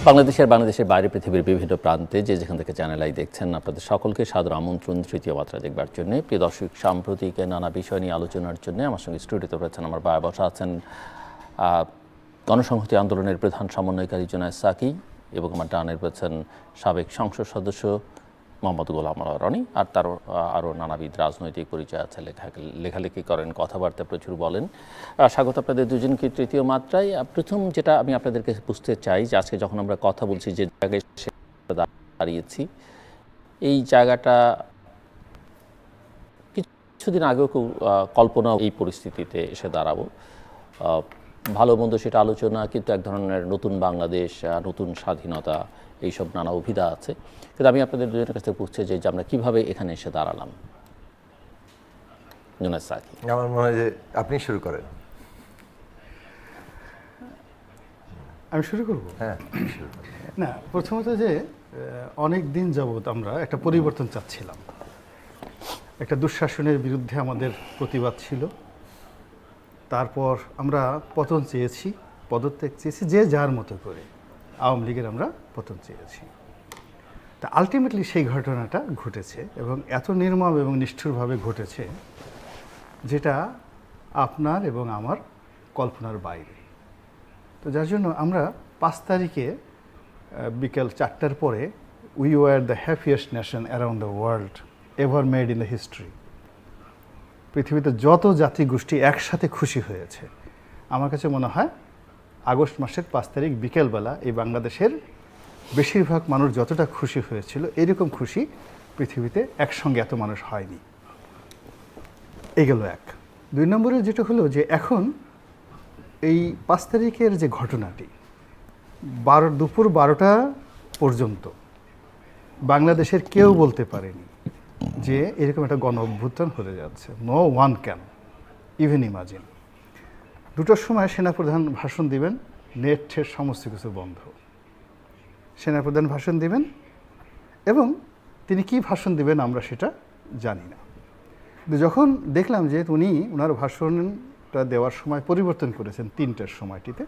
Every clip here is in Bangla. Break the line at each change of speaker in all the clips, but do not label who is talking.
বাংলাদেশের বাইরে পৃথিবীর বিভিন্ন প্রান্তে যে যেখান থেকে চ্যানেল আই দেখছেন, আপনাদের সকলকে সাদর আমন্ত্রণ তৃতীয় মাত্রা দেখবার জন্য। প্রিয় দর্শক, সাম্প্রতিক নানা বিষয় নিয়ে আলোচনার জন্য আমার সঙ্গে স্টুডিওতে রয়েছেন আমার ভাই, বসা আছেন গণসংহতি আন্দোলনের প্রধান সমন্বয়কারী জুনায়েদ সাকি, এবং আমার ডানে রয়েছেন সাবেক সংসদ সদস্য মোহাম্মদ গোলাম আলা রনি। আর তার আরও নানাবিধ রাজনৈতিক পরিচয় আছে, লেখালেখি করেন, কথাবার্তা প্রচুর বলেন। স্বাগত আপনাদের দুজনকে তৃতীয় মাত্রায়। প্রথম যেটা আমি আপনাদেরকে বুঝতে চাই যে আজকে যখন আমরা কথা বলছি যে জায়গায় দাঁড়িয়েছি, এই জায়গাটা কিছুদিন আগেও কল্পনা এই পরিস্থিতিতে এসে দাঁড়াবো, ভালো মন্দ সেটা আলোচনা, কিন্তু এক ধরনের নতুন বাংলাদেশ, নতুন স্বাধীনতা, এইসব নানা অভিধা আছে। কিন্তু আমি আপনাদের দুজনের কাছ থেকে বুঝতে চাই যে আমরা কীভাবে এখানে এসে দাঁড়ালাম। জুনায়েদ সাকি,
আমার মনে হয় যে আপনি শুরু করেন।
আমি শুরু করব?
হ্যাঁ,
না, প্রথমত যে অনেক দিন যাবৎ আমরা একটা পরিবর্তন চাচ্ছিলাম। একটা দুঃশাসনের বিরুদ্ধে আমাদের প্রতিবাদ ছিল। তারপর আমরা পতন চেয়েছি, পদত্যাগ চেয়েছি, যে যার মতো করে। আওয়ামী লীগের আমরা পতন চেয়েছি। তা আলটিমেটলি সেই ঘটনাটা ঘটেছে, এবং এত নির্মম এবং নিষ্ঠুরভাবে ঘটেছে যেটা আপনার এবং আমার কল্পনার বাইরে। তো যার জন্য আমরা 5 তারিখে বিকেল 4টার পরে we were the happiest nation around the world ever made in the history. পৃথিবীতে যত জাতি গোষ্ঠী একসাথে খুশি হয়েছে, আমার কাছে মনে হয় আগস্ট মাসের 5 তারিখ বিকেলবেলা এই বাংলাদেশের বেশিরভাগ মানুষ যতটা খুশি হয়েছিল, এরকম খুশি পৃথিবীতে একসঙ্গে এত মানুষ হয়নি। এই গেল এক। 2 নম্বরে যেটা হলো যে এখন এই 5 তারিখের যে ঘটনাটি, দুপুর 12টা পর্যন্ত বাংলাদেশের কেউ বলতে পারেনি যে এরকম একটা গণ অভ্যুত্থান হতে যাচ্ছে। No one can even imagine. 2টার সময় সেনাপ্রধান ভাষণ দিবেন, নেট ঠেট সমস্ত কিছু বন্ধ। সেনাপ্রধান ভাষণ দিবেন, এবং তিনি কি ভাষণ দিবেন আমরা সেটা জানি না। কিন্তু যখন দেখলাম যে উনি ওনার ভাষণটা দেওয়ার সময় পরিবর্তন করেছেন 3টার সময়টিতে,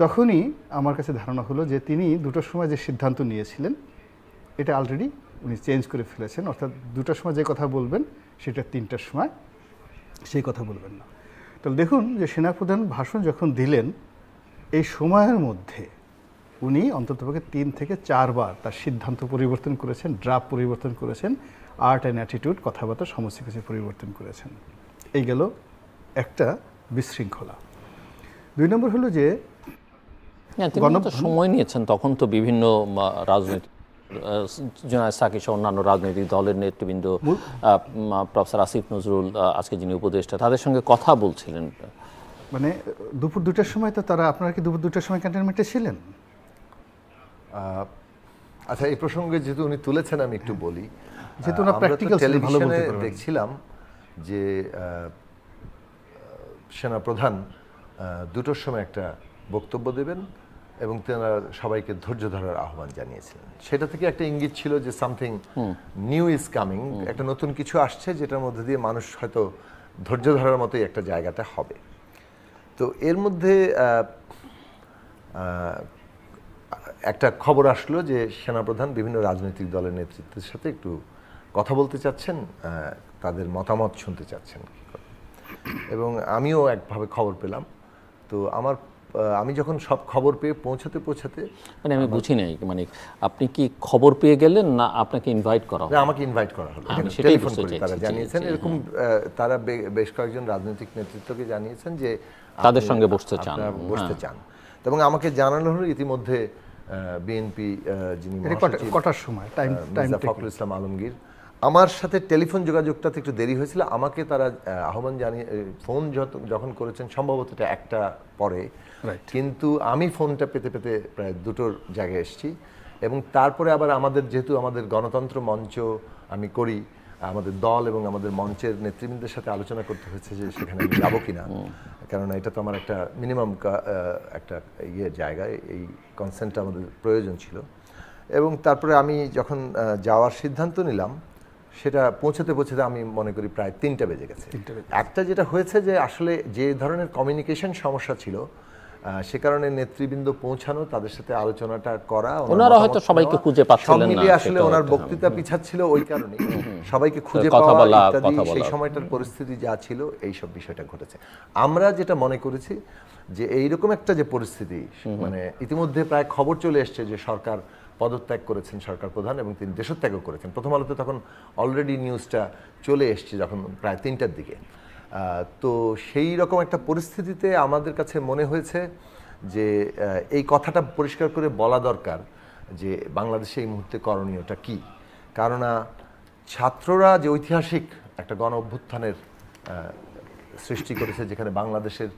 তখনই আমার কাছে ধারণা হলো যে তিনি 2টার সময় যে সিদ্ধান্ত নিয়েছিলেন এটা অলরেডি উনি চেঞ্জ করে ফেলেছেন। অর্থাৎ 2টার সময় যে কথা বলবেন সেটা 3টার সময় সেই কথা বলবেন না। তাহলে দেখুন যে সেনাপ্রধান ভাষণ যখন দিলেন, এই সময়ের মধ্যে উনি অন্ততপক্ষে 3 থেকে 4 বার তার সিদ্ধান্ত পরিবর্তন করেছেন, ড্রাফট পরিবর্তন করেছেন, আর্ট অ্যান্ড অ্যাটিটিউড, কথাবার্তা সমস্ত কিছু পরিবর্তন করেছেন। এই গেল একটা বিশৃঙ্খলা। 2 নম্বর হলো যে
সময় নিয়েছেন, তখন তো বিভিন্ন রাজনৈতিক জুনায়েদ সাকি সহ অন্যান্য রাজনৈতিক দলের নেতৃবৃন্দ, প্রফেসর আসিফ নজরুল আজকে যিনি উপদেষ্টা, তাদের সঙ্গে কথা বলছিলেন।
মানে দুপুর 2টার সময় তো তারা, আপনারা কি দুপুর 2টার সময় ক্যান্টনমেন্টে ছিলেন?
আচ্ছা, এই প্রসঙ্গে যেহেতু উনি তুলেছেন আমি একটু বলি।
যেহেতু না প্র্যাকটিক্যাল
টেলিভিশনে দেখছিলাম যে সেনাপ্রধান 2টোর সময় একটা বক্তব্য দেবেন এবং তেনারা সবাইকে ধৈর্য ধরার আহ্বান জানিয়েছিলেন। সেটা থেকে একটা ইঙ্গিত ছিল যে সামথিং নিউ ইজ কামিং, একটা নতুন কিছু আসছে যেটার মধ্যে দিয়ে মানুষ হয়তো ধৈর্য ধরার মতোই একটা জায়গাটা হবে। তো এর মধ্যে একটা খবর আসলো যে সেনাপ্রধান বিভিন্ন রাজনৈতিক দলের নেতৃত্বের সাথে একটু কথা বলতে চাচ্ছেন, তাদের মতামত শুনতে চাচ্ছেন। এবং আমিও একভাবে খবর পেলাম। তো আমি যখন সব খবর পেয়ে পৌঁছাতে
মানে আমি বুঝি নাই, মানে আপনি কি খবর পেয়ে গেলেন না আপনাকে ইনভাইট করা হলো?
আমাকে ইনভাইট করা হলো, টেলিফোন করে তারা জানিয়েছেন। এরকম তারা বেশ কয়েকজন রাজনৈতিক নেতৃত্বকে জানিয়েছেন যে
তাদের সঙ্গে বসতে চান,
এবং আমাকে জানানো হলো ইতিমধ্যে বিএনপি যিনি
কটার সময়
ফখরুল ইসলাম আলমগীর, আমার সাথে টেলিফোন যোগাযোগটাতে একটু দেরি হয়েছিল। আমাকে তারা আহ্বান জানিয়ে ফোন যখন করেছেন সম্ভবত এটা 1টা পরে, কিন্তু আমি ফোনটা পেতে পেতে প্রায় 2টোর জায়গায় এসেছি। এবং তারপরে আবার যেহেতু আমাদের গণতন্ত্র মঞ্চ আমি করি, আমাদের দল এবং আমাদের মঞ্চের নেতৃবৃন্দের সাথে আলোচনা করতে হয়েছে যে সেখানে আমি যাবো কিনা, কেননা এটা তো আমার একটা মিনিমাম একটা জায়গায় এই কনসেন্টটা আমাদের প্রয়োজন ছিল। এবং তারপরে আমি যখন যাওয়ার সিদ্ধান্ত নিলাম, সেটা পৌঁছাতে আমি মনে করি প্রায় 3টা বেজে গেছে। একটা যেটা হয়েছে যে আসলে যে ধরনের কমিউনিকেশন সমস্যা ছিল, সে কারণে নেতৃবৃন্দ পৌঁছানো, তাদের সাথে আলোচনাটা করা,
ওনারা হয়তো সবাইকে খুঁজে পাচ্ছিলেন না,
সব মিলিয়ে আসলে ওনার বক্তৃতা পিছাচ্ছিল ওই কারণে, সবাইকে খুঁজে পাওয়া ইত্যাদি, সেই সময়টার পরিস্থিতি যা ছিল এই সব বিষয়টা ঘটেছে। আমরা যেটা মনে করেছি যে এইরকম একটা যে পরিস্থিতি, মানে ইতিমধ্যে প্রায় খবর চলে এসছে যে সরকার পদত্যাগ করেছেন সরকার প্রধান, এবং তিনি দেশত্যাগও করেছেন। প্রথম আলোতে তখন অলরেডি নিউজটা চলে এসছে যখন প্রায় 3টার দিকে। তো সেই রকম একটা পরিস্থিতিতে আমাদের কাছে মনে হয়েছে যে এই কথাটা পরিষ্কার করে বলা দরকার যে বাংলাদেশে এই মুহূর্তে করণীয়টা কি। কেননা ছাত্ররা যে ঐতিহাসিক একটা গণ অভ্যুত্থানের সৃষ্টি করেছে, যেখানে বাংলাদেশের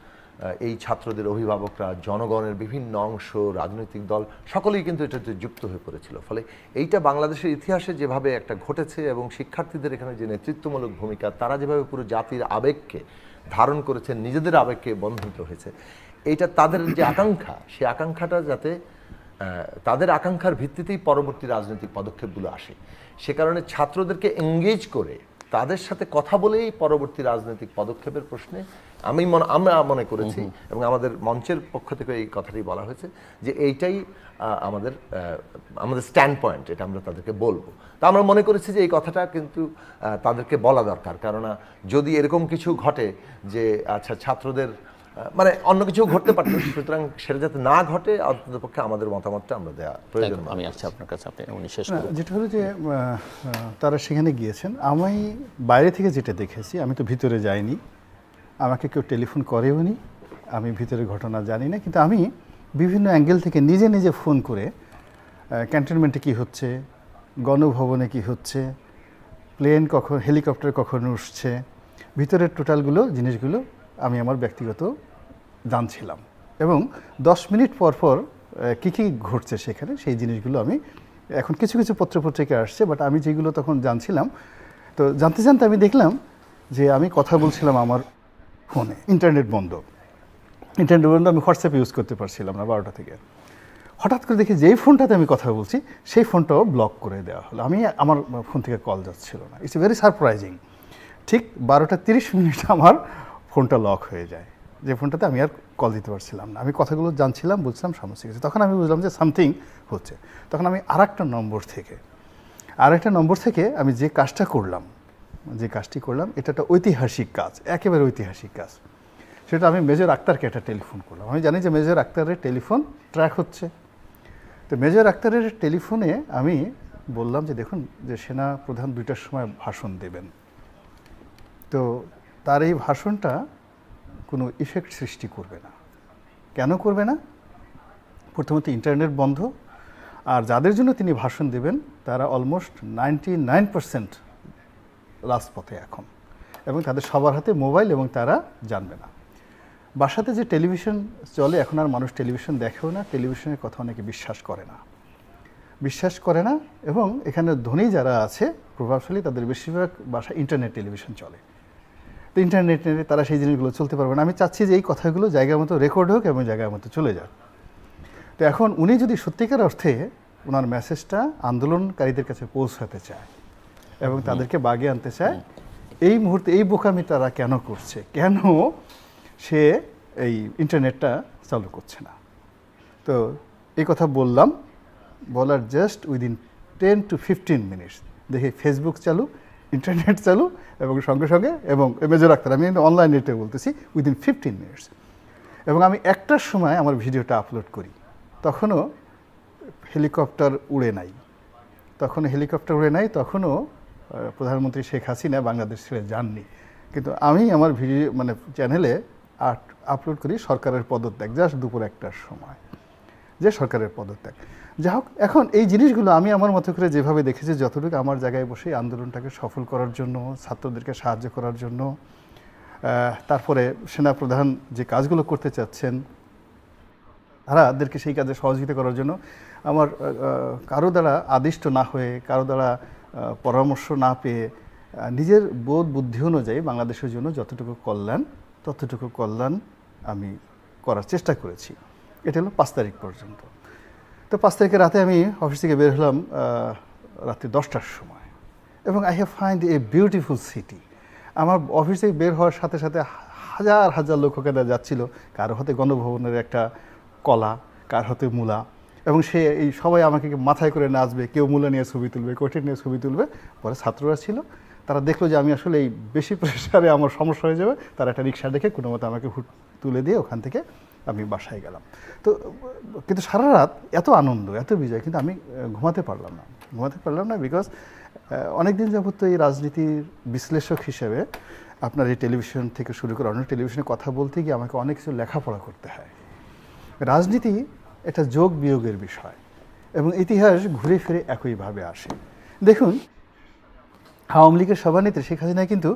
এই ছাত্রদের অভিভাবকরা, জনগণের বিভিন্ন অংশ, রাজনৈতিক দল সকলেই কিন্তু এটাতে যুক্ত হয়ে পড়েছিল। ফলে এইটা বাংলাদেশের ইতিহাসে যেভাবে একটা ঘটেছে, এবং শিক্ষার্থীদের এখানে যে নেতৃত্বমূলক ভূমিকা, তারা যেভাবে পুরো জাতির আবেগকে ধারণ করেছেন, নিজেদের আবেগকে বন্ধনিত হয়েছে, এইটা তাদের যে আকাঙ্ক্ষা, সেই আকাঙ্ক্ষাটা যাতে তাদের আকাঙ্ক্ষার ভিত্তিতেই পরবর্তী রাজনৈতিক পদক্ষেপগুলো আসে, সে কারণে ছাত্রদেরকে এঙ্গেজ করে তাদের সাথে কথা বলেই পরবর্তী রাজনৈতিক পদক্ষেপের প্রশ্নে আমরা মনে করেছি, এবং আমাদের মঞ্চের পক্ষ থেকে এই কথাটি বলা হয়েছে যে এইটাই আমাদের স্ট্যান্ড পয়েন্ট, এটা আমরা তাদেরকে বলবো। তা আমরা মনে করেছি যে এই কথাটা কিন্তু তাদেরকে বলা দরকার, কেননা যদি এরকম কিছু ঘটে যে আচ্ছা ছাত্রদের মানে অন্য কিছু ঘটতে পারত, সুতরাং সেটা যাতে না ঘটে অন্ততপক্ষে আমাদের মতামতটা আমরা দেওয়া প্রয়োজন।
আমি আসছি আপনার কাছে, আপনি উনি শেষ করুন।
যেটা হলো যে তারা সেখানে গিয়েছেন, আমি বাইরে থেকে যেটা দেখেছি, আমি তো ভিতরে যাইনি, আমাকে কেউ টেলিফোন করেও নি, আমি ভিতরের ঘটনা জানি না, কিন্তু আমি বিভিন্ন অ্যাঙ্গেল থেকে নিজে নিজে ফোন করে ক্যান্টনমেন্টে কি হচ্ছে, গণভবনে কি হচ্ছে, প্লেন কখন, হেলিকপ্টার কখন উঠছে, ভিতরের টোটালগুলো জিনিসগুলো আমি আমার ব্যক্তিগত জানছিলাম, এবং 10 মিনিট পর পর কী কী ঘটছে সেখানে সেই জিনিসগুলো আমি, এখন কিছু কিছু পত্রপত্রিকা আসছে, বাট আমি যেগুলো তখন জানছিলাম, তো জানতে জানতে আমি দেখলাম যে আমি কথা বলছিলাম আমার ফোনে, ইন্টারনেট বন্ধ, আমি হোয়াটসঅ্যাপ ইউজ করতে পারছিলাম না 12টা থেকে। হঠাৎ করে দেখি যেই ফোনটাতে আমি কথা বলছি সেই ফোনটাও ব্লক করে দেওয়া হলো, আমার ফোন থেকে কল যাচ্ছিল না। It's very surprising. ঠিক 12টা 30 মিনিট আমার ফোনটা লক হয়ে যায়, যে ফোনটাতে আমি আর কল দিতে পারছিলাম না। আমি কথাগুলো জানছিলাম, বুঝলাম সমস্যা কিছু, তখন আমি বুঝলাম যে সামথিং হচ্ছে। তখন আমি আরেকটা নম্বর থেকে আমি যে কাজটি করলাম, এটা একটা ঐতিহাসিক কাজ, একেবারে ঐতিহাসিক কাজ। সেটা আমি মেজর আক্তারকে একটা টেলিফোন করলাম। আমি জানি যে মেজর আক্তারের টেলিফোন ট্র্যাক হচ্ছে, তো মেজর আক্তারের টেলিফোনে আমি বললাম যে দেখুন, যে সেনা প্রধান 2টার সময় ভাষণ দেবেন, তো তার এই ভাষণটা কোনো ইফেক্ট সৃষ্টি করবে না। কেন করবে না? প্রথমত ইন্টারনেট বন্ধ, আর যাদের জন্য তিনি ভাষণ দেবেন তারা অলমোস্ট 99% রাজপথে এখন, এবং তাদের সবার হাতে মোবাইল, এবং তারা জানবে না। বাসাতে যে টেলিভিশন চলে, এখন আর মানুষ টেলিভিশন দেখেও না, টেলিভিশনের কথা অনেকে বিশ্বাস করে না, এবং এখানে ধনী যারা আছে প্রভাবশালী, তাদের বেশিরভাগ বাসা ইন্টারনেট টেলিভিশন চলে, তো ইন্টারনেটে তারা সেই জিনিসগুলো চলতে পারবে না। আমি চাচ্ছি যে এই কথাগুলো জায়গা মতো রেকর্ড হোক এবং জায়গা মতো চলে যাক। তো এখন উনি যদি সত্যিকার অর্থে ওনার মেসেজটা আন্দোলনকারীদের কাছে পৌঁছাতে চায় এবং তাদেরকে বাগে আনতে চায়, এই মুহূর্তে এই বোকামি তারা কেন করছে, কেন সে এই ইন্টারনেটটা চালু করছে না। তো এই কথা বলার জাস্ট উইদিন 10 to 15 মিনিটস দেখি ফেসবুক চালু, ইন্টারনেট চালু, এবং সঙ্গে সঙ্গে, এবং মেজর আক্তার, আমি অনলাইন নেটে বলতেছি, উইদিন 15 মিনিটস। এবং আমি 1টার সময় আমার ভিডিওটা আপলোড করি, তখনও হেলিকপ্টার উড়ে নাই, তখনও প্রধানমন্ত্রী শেখ হাসিনা বাংলাদেশ ছেড়ে যাননি। কিন্তু আমি আমার ভিডিও চ্যানেলে আপলোড করি সরকারের পদত্যাগ, জাস্ট দুপুর 1টার সময়, যে সরকারের পদত্যাগ। যাই হোক, এখন এই জিনিসগুলো আমি আমার মতো করে যেভাবে দেখেছি, যতটুকু আমার জায়গায় বসে আন্দোলনটাকে সফল করার জন্য, ছাত্রদেরকে সাহায্য করার জন্য, তারপরে সেনাপ্রধান যে কাজগুলো করতে চাচ্ছেন তাদেরকে সেই কাজে সহযোগিতা করার জন্য, আমার কারো দ্বারা আদিষ্ট না হয়ে, কারো দ্বারা পরামর্শ না পেয়ে, নিজের বোধ বুদ্ধি অনুযায়ী বাংলাদেশের জন্য যতটুকু কল্যাণ আমি করার চেষ্টা করেছি। এটা হলো 5 তারিখ পর্যন্ত। তো 5 তারিখে রাতে আমি অফিস থেকে বের হলাম রাত্রি 10টার সময়, এবং I have find a beautiful city. আমার অফিস থেকে বের হওয়ার সাথে সাথে হাজার হাজার লোক ওখানে যাচ্ছিল, কারো হাতে গণভবনের একটা কলা, কার হাতে মূলা, এবং সে এই সবাই আমাকে মাথায় করে নাচবে, কেউ মূলা নিয়ে ছবি তুলবে, কোটির নিয়ে ছবি তুলবে। পরে ছাত্ররা ছিল, তারা দেখলো যে আমি আসলে এই বেশি প্রেশারে আমার সমস্যা হয়ে যাবে, তারা একটা রিক্সা দেখে কোনো মতো আমাকে তুলে দিয়ে ওখান থেকে আমি বাসায় গেলাম। তো কিন্তু সারা রাত এত আনন্দ, এত বিজয়, কিন্তু আমি ঘুমাতে পারলাম না বিকজ অনেকদিন যাবত তো এই রাজনীতির বিশ্লেষক হিসেবে আপনার এই টেলিভিশন থেকে শুরু করে অন্য টেলিভিশনে কথা বলতে গিয়ে আমাকে অনেক কিছু লেখাপড়া করতে হয়। রাজনীতি এটা যোগ বিয়োগের বিষয়, এবং ইতিহাস ঘুরে ফিরে একইভাবে আসে। দেখুন, আওয়ামী লীগের সভানেত্রী শেখ হাসিনা কিন্তু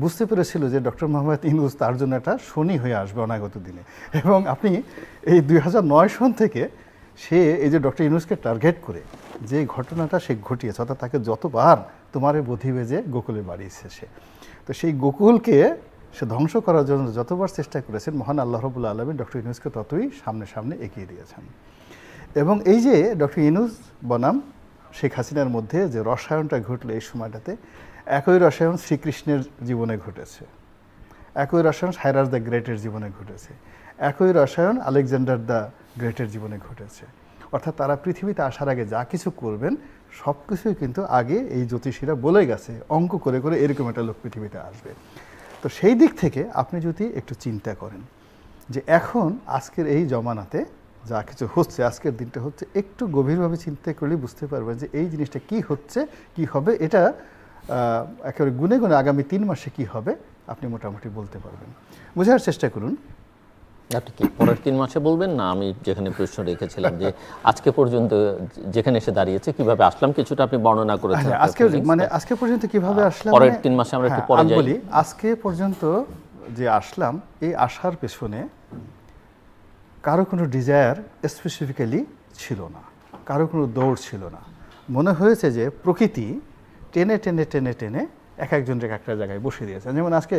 বুঝতে পেরেছিল যে ডক্টর মোহাম্মদ ইউনূস তার জন্য একটা শনি হয়ে আসবে অনাগত দিনে, এবং আপনি এই 2009 সন থেকে সে এই যে ডক্টর ইউনূসকে টার্গেট করে যে ঘটনাটা সে ঘটিয়েছে, অর্থাৎ তাকে যতবার তোমারে বধি বেজে গোকুলে বাড়িয়েছে সে, তো সেই গোকুলকে সে ধ্বংস করার জন্য যতবার চেষ্টা করেছেন, মহান আল্লাহ রাব্বুল আলামিন ডক্টর ইউনূসকে ততই সামনে এগিয়ে দিয়েছেন। এবং এই যে ডক্টর ইউনূস বনাম শেখ হাসিনার মধ্যে যে রসায়নটা ঘটলো এই সময়টাতে, একই রসায়ন শ্রীকৃষ্ণের জীবনে ঘটেছে, একই রসায়ন সাইরাস দ্য গ্রেটের জীবনে ঘটেছে, একই রসায়ন আলেকজান্ডার দ্য গ্রেটের জীবনে ঘটেছে। অর্থাৎ তারা পৃথিবীতে আসার আগে যা কিছু করবেন সব কিছুই কিন্তু আগে এই জ্যোতিষীরা বলে গেছে, অঙ্ক করে করে এরকম একটা লোক পৃথিবীতে আসবে। তো সেই দিক থেকে আপনি যদি একটু চিন্তা করেন যে এখন আজকের এই জমানাতে যা কিছু হচ্ছে, আজকের দিনটা হচ্ছে, একটু গভীরভাবে চিন্তা করলে বুঝতে পারবেন যে এই জিনিসটা কি হচ্ছে, কি হবে, এটা একেবারে গুনে গুনে আগামী 3 মাসে কি হবে আপনি মোটামুটি বলতে পারবেন। বোঝার চেষ্টা করুন।
আপনি কি পরের 3 মাসে বলবেন, না আমি যেখানে প্রশ্ন রেখেছিলাম যে আজকে পর্যন্ত যেখানে এসে দাঁড়িয়েছে কিভাবে আসলাম, কিছুটা আপনি বর্ণনা করেছেন।
আজকে পর্যন্ত কিভাবে আসলাম,
পরের 3 মাসে আমরা একটু পরে যাই।
বলি আজকে পর্যন্ত যে আসলাম, এই আসার পেছনে কারো কোনো ডিজায়ার স্পেসিফিক্যালি ছিল না, কারো কোনো দৌড় ছিল না। মনে হয়েছে যে প্রকৃতি টেনে টেনে টেনে টেনে এক একজনকে একটা জায়গায় বসে দিয়েছে। যেমন আজকে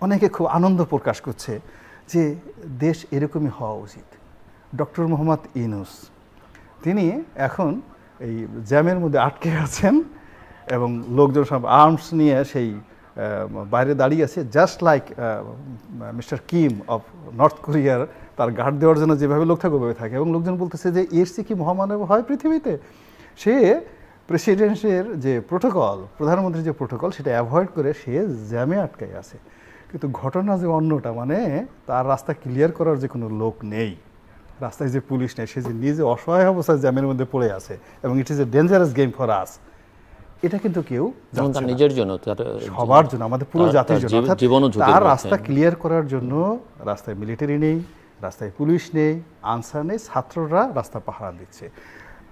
অনেকে খুব আনন্দ প্রকাশ করছে যে দেশ এরকমই হওয়া উচিত। ডক্টর মোহাম্মদ ইউনূস তিনি এখন এই জ্যামের মধ্যে আটকে আছেন, এবং লোকজন সব আর্মস নিয়ে সেই বাইরে দাঁড়িয়ে আছে, just like mister Kim of north কোরিয়ার তার গার্ড দেওয়ার জন্য যেভাবে লোক থাকে ওভাবে থাকে। এবং লোকজন বলতেছে যে এর চেয়ে কি মহামানব হয় পৃথিবীতে? সে প্রেসিডেন্টের যে প্রোটোকল, প্রধানমন্ত্রীর যে প্রোটোকল, সেটা অ্যাভয়েড করে সে জ্যামে আটকায় আছে। কিন্তু ঘটনা যে অন্যটা, মানে তার রাস্তা ক্লিয়ার করার যে কোনো লোক নেই, রাস্তায় যে পুলিশ নেই, সে যে নিজে অসহায় অবস্থায় জ্যামের মধ্যে পড়ে আছে, এবং it is a dangerous game for us. এটা কিন্তু কেউ
তার নিজের জন্য,
সবার জন্য, আমাদের পুরো জাতির জন্য। তার রাস্তা ক্লিয়ার করার জন্য রাস্তায় মিলিটারি নেই, রাস্তায় পুলিশ নেই, আনসার নেই, ছাত্ররা রাস্তা পাহারা দিচ্ছে।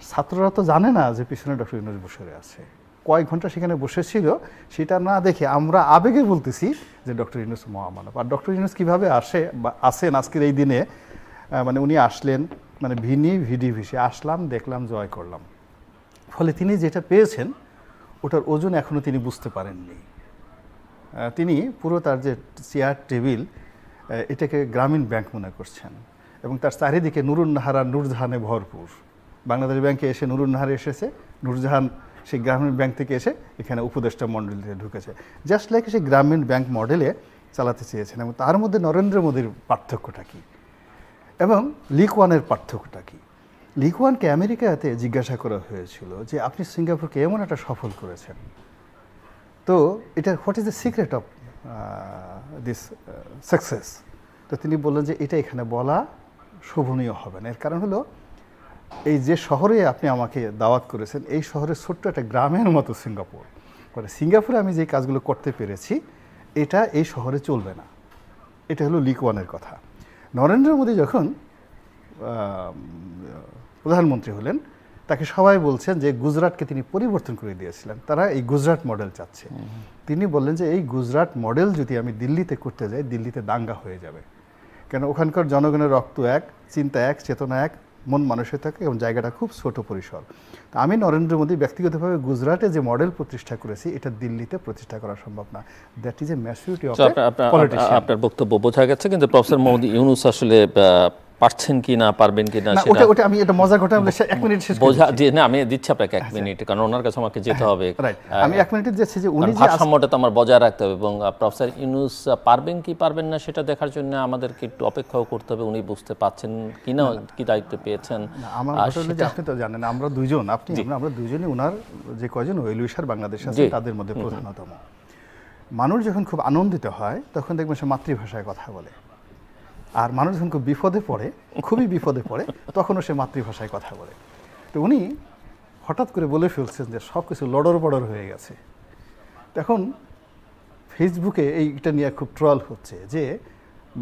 ছাত্ররা তো জানে না যে পিছনে ডক্টর ইউনূস বসে আছে, কয়েক ঘন্টা সেখানে বসেছিল সেটা না দেখে আমরা আবেগে বলতেছি যে ডক্টর ইউনূস মহামানব। আর ডক্টর ইউনূস কীভাবে আসেন আজকের এই দিনে, মানে উনি আসলেন মানে ভিডি ভিসে আসলাম, দেখলাম, জয় করলাম। ফলে তিনি যেটা পেয়েছেন ওটার ওজন এখনও তিনি বুঝতে পারেননি। তিনি পুরো তার যে চেয়ার টেবিল, এটাকে গ্রামীণ ব্যাংক মনে করছেন, এবং তার চারিদিকে নুরুন্নাহার আর নূরজাহানে ভরপুর। বাংলাদেশ ব্যাংকে এসে নুরুন্নাহার এসেছে, নূরজাহান সেই গ্রামীণ ব্যাংক থেকে এসে এখানে উপদেষ্টা মণ্ডলীতে ঢুকেছে, জাস্ট লাইক সেই গ্রামীণ ব্যাংক মডেলে চালাতে চেয়েছেন। এবং তার মধ্যে নরেন্দ্র মোদীর পার্থক্যটা কী এবং লিকওয়ানের পার্থক্যটা কী? লিকওয়ানকে আমেরিকাতে জিজ্ঞাসা করা হয়েছিল যে আপনি সিঙ্গাপুরকে এমন একটা সফল করেছেন, তো এটা what is the secret of this success? তো তিনি বললেন যে এটা এখানে বলা শোভনীয় হবে না। এর কারণ হলো এই যে শহরে আপনি আমাকে দাওয়াত করেছেন, এই শহরের ছোট্ট একটা গ্রামের মতো সিঙ্গাপুর, মানে সিঙ্গাপুরে আমি যে কাজগুলো করতে পেরেছি এটা এই শহরে চলবে না। এটা হলো লিকওয়ানের কথা। নরেন্দ্র মোদী যখন প্রধানমন্ত্রী হলেন, তাকে সবাই বলছেন যে গুজরাটকে তিনি পরিবর্তন করে দিয়েছিলেন, তারা এই গুজরাট মডেল চাচ্ছে। তিনি বললেন যে এই গুজরাট মডেল যদি আমি দিল্লিতে করতে যাই, দিল্লিতে দাঙ্গা হয়ে যাবে, কেন ওখানকার জনগণের রক্ত এক, চিন্তা এক, চেতনা এক, মন মানুষের থাকে, এবং জায়গাটা খুব ছোট পরিসর। তা আমি নরেন্দ্র মোদী ব্যক্তিগতভাবে গুজরাটে যে মডেল প্রতিষ্ঠা করেছি এটা দিল্লিতে প্রতিষ্ঠা করা সম্ভব না। That is a maturity of politician.
আপনার বক্তব্য বোঝা গেছে, কিন্তু প্রফেসর মোহাম্মদ ইউনূস আসলে পারছেন কি না পারবেন কি না
না,
সেটা
ওটা আমি এটা মজা ঘটনা বলে 1 মিনিট শেষ
বোঝা যে না আমি দিচ্ছি আপনাকে 1 মিনিট, কারণ ওনার কাছে আমাকে যেতে হবে।
রাইট, আমি 1 মিনিটে যাচ্ছি যে উনি যে
ভারসাম্যটা তো আমার বজায় রাখতে হবে, এবং প্রফেসর ইউনূস পারবেন কি পারবেন না সেটা দেখার জন্য আমাদেরকে একটু অপেক্ষাও করতে হবে, উনি বুঝতে পারছেন কি না, কি দায়িত্ব পেয়েছেন।
আমার কথা হলো যে আপনি তো জানেন আমরা দুইজন, আমরা দুইজনই ওনার যে কয়জন ওয়েলউইশার বাংলাদেশ আছে তাদের মধ্যে প্রধানতম। মানুষ যখন খুব আনন্দিত হয় তখন দেখবেন সে মাতৃভাষায় কথা বলে, আর মানুষ যখন খুব বিপদে পড়ে, খুবই বিপদে পড়ে, তখনও সে মাতৃভাষায় কথা বলে। তো উনি হঠাৎ করে বলে ফেলছেন যে সব কিছু লড়র বড়র হয়ে গেছে। এখন ফেসবুকে এইটা নিয়ে খুব ট্রল হচ্ছে যে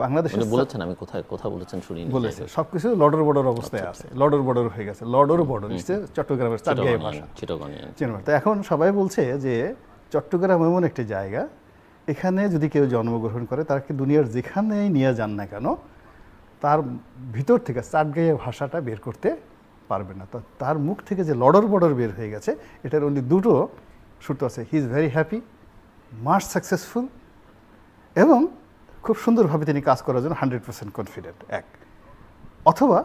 বাংলাদেশে
বলেছেন, আমি কোথায় কথা বলেছেন শুনিনি,
বলেছে সব কিছু লড়র বড়র অবস্থায় আছে, লড়র বড়র হয়ে গেছে। লড়র বড়র চট্টগ্রামের চাটগাঁয়ে ভাষা। তো এখন সবাই বলছে যে চট্টগ্রাম এমন একটি জায়গা, এখানে যদি কেউ জন্মগ্রহণ করে তাকে দুনিয়ার যেখানেই নিয়ে যান না কেন তার ভিতর থেকে চাটগাঁয়ে ভাষাটা বের করতে পারবে না। তো তার মুখ থেকে যে লড়র বড়র বের হয়ে গেছে, এটার অনলি দুটো সূত্র আছে: he is very happy, much successful, এবং খুব সুন্দরভাবে তিনি কাজ করার জন্য 100% কনফিডেন্ট। অথবা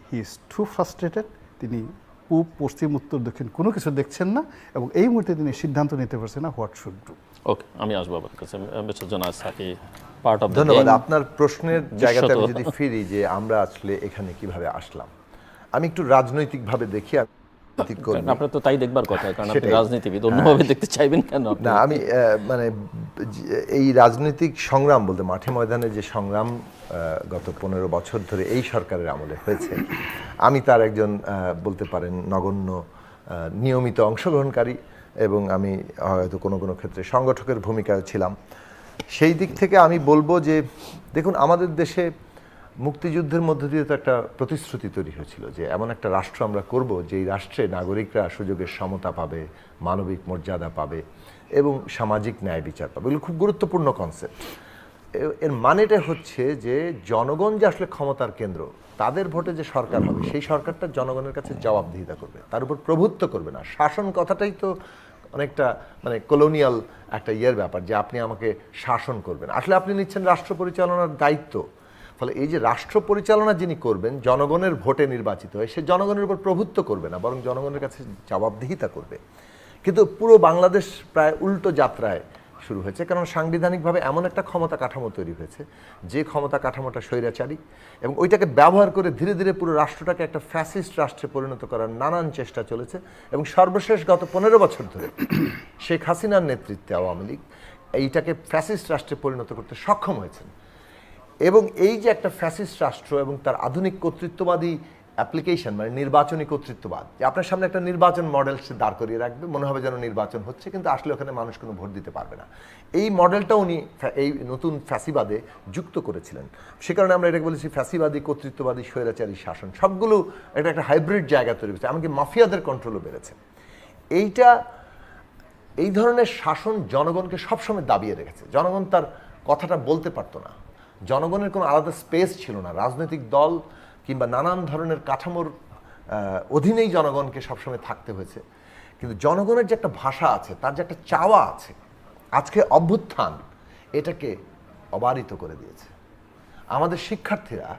হি ইজ টু ফ্রাস্ট্রেটেড, তিনি পূব পশ্চিম উত্তর দক্ষিণ কোনো কিছু দেখছেন না, এবং এই মুহূর্তে তিনি সিদ্ধান্ত নিতে পারছেন না হোয়াট শুড ডু।
ওকে, আমি আসবো আপনার কাছে। Mister Zonayed Saki, part of
ধন্যবাদ। আপনার প্রশ্নের জায়গাতে আমি যদি ফিরি যে আমরা আসলে এখানে কিভাবে আসলাম, আমি একটু রাজনৈতিকভাবে দেখি।
আপনার তো তাই দেখবার কথা, কারণ আপনি রাজনীতিবিদ, অন্যভাবে দেখতে চাইবেন কেন?
না, আমি মানে এই রাজনৈতিক সংগ্রাম বলতে মাঠে ময়দানে যে সংগ্রাম গত 15 বছর ধরে এই সরকারের আমলে হয়েছে, আমি তার একজন বলতে পারেন নগণ্য নিয়মিত অংশগ্রহণকারী, এবং আমি হয়তো কোনো কোনো ক্ষেত্রে সংগঠকের ভূমিকায় ছিলাম। সেই দিক থেকে আমি বলবো যে দেখুন, আমাদের দেশে মুক্তিযুদ্ধের মধ্য দিয়ে তো একটা প্রতিশ্রুতি তৈরি হয়েছিল যে এমন একটা রাষ্ট্র আমরা করব যেই রাষ্ট্রে নাগরিকরা সুযোগের সমতা পাবে, মানবিক মর্যাদা পাবে এবং সামাজিক ন্যায় বিচার পাবে। এগুলো খুব গুরুত্বপূর্ণ কনসেপ্ট। এর মানেটা হচ্ছে যে জনগণ যে আসলে ক্ষমতার কেন্দ্র, তাদের ভোটে যে সরকার হবে সেই সরকারটা জনগণের কাছে জবাবদিহিতা করবে, তার উপর প্রভুত্ব করবে না। শাসন কথাটাই তো অনেকটা মানে কলোনিয়াল একটা ব্যাপার, যে আপনি আমাকে শাসন করবেন। আসলে আপনি নিচ্ছেন রাষ্ট্র পরিচালনার দায়িত্ব। ফলে এই যে রাষ্ট্র পরিচালনা যিনি করবেন, জনগণের ভোটে নির্বাচিত হয়, সে জনগণের উপর প্রভুত্ব করবে না, বরং জনগণের কাছে জবাবদিহিতা করবে। কিন্তু পুরো বাংলাদেশ প্রায় উল্টো যাত্রায় শুরু হয়েছে, কারণ সাংবিধানিকভাবে এমন একটা ক্ষমতা কাঠামো তৈরি হয়েছে যে ক্ষমতা কাঠামোটা স্বৈরাচারী, এবং ওইটাকে ব্যবহার করে ধীরে ধীরে পুরো রাষ্ট্রটাকে একটা ফ্যাসিস্ট রাষ্ট্রে পরিণত করার নানান চেষ্টা চলেছে। এবং সর্বশেষ গত 15 বছর ধরে শেখ হাসিনার নেতৃত্বে আওয়ামী লীগ এইটাকে ফ্যাসিস্ট রাষ্ট্রে পরিণত করতে সক্ষম হয়েছেন। এবং এই যে একটা ফ্যাসিস্ট রাষ্ট্র এবং তার আধুনিক কর্তৃত্ববাদী অ্যাপ্লিকেশন, মানে নির্বাচনী কর্তৃত্ববাদ, যে আপনার সামনে একটা নির্বাচন মডেল সে দাঁড় করিয়ে রাখবে, মনে হবে যেন নির্বাচন হচ্ছে, কিন্তু আসলে ওখানে মানুষ কোনো ভোট দিতে পারবে না। এই মডেলটা উনি এই নতুন ফ্যাসিবাদে যুক্ত করেছিলেন। সে কারণে আমরা এটাকে বলেছি ফ্যাসিবাদী, কর্তৃত্ববাদী, স্বৈরাচারী শাসন। সবগুলো এটা একটা হাইব্রিড জায়গা তৈরি হয়েছে, এমনকি মাফিয়াদের কন্ট্রোলও বেড়েছে। এই ধরনের শাসন জনগণকে সবসময় দাবিয়ে রেখেছে। জনগণ তার কথাটা বলতে পারতো না, জনগণের কোনো আলাদা স্পেস ছিল না। রাজনৈতিক দল কিংবা নানান ধরনের কাঠামোর অধীনেই জনগণকে সবসময় থাকতে হয়েছে। কিন্তু জনগণের যে একটা ভাষা আছে, তার যে একটা চাওয়া আছে, আজকে অভ্যুত্থান এটাকে অবারিত করে দিয়েছে। আমাদের শিক্ষার্থীরা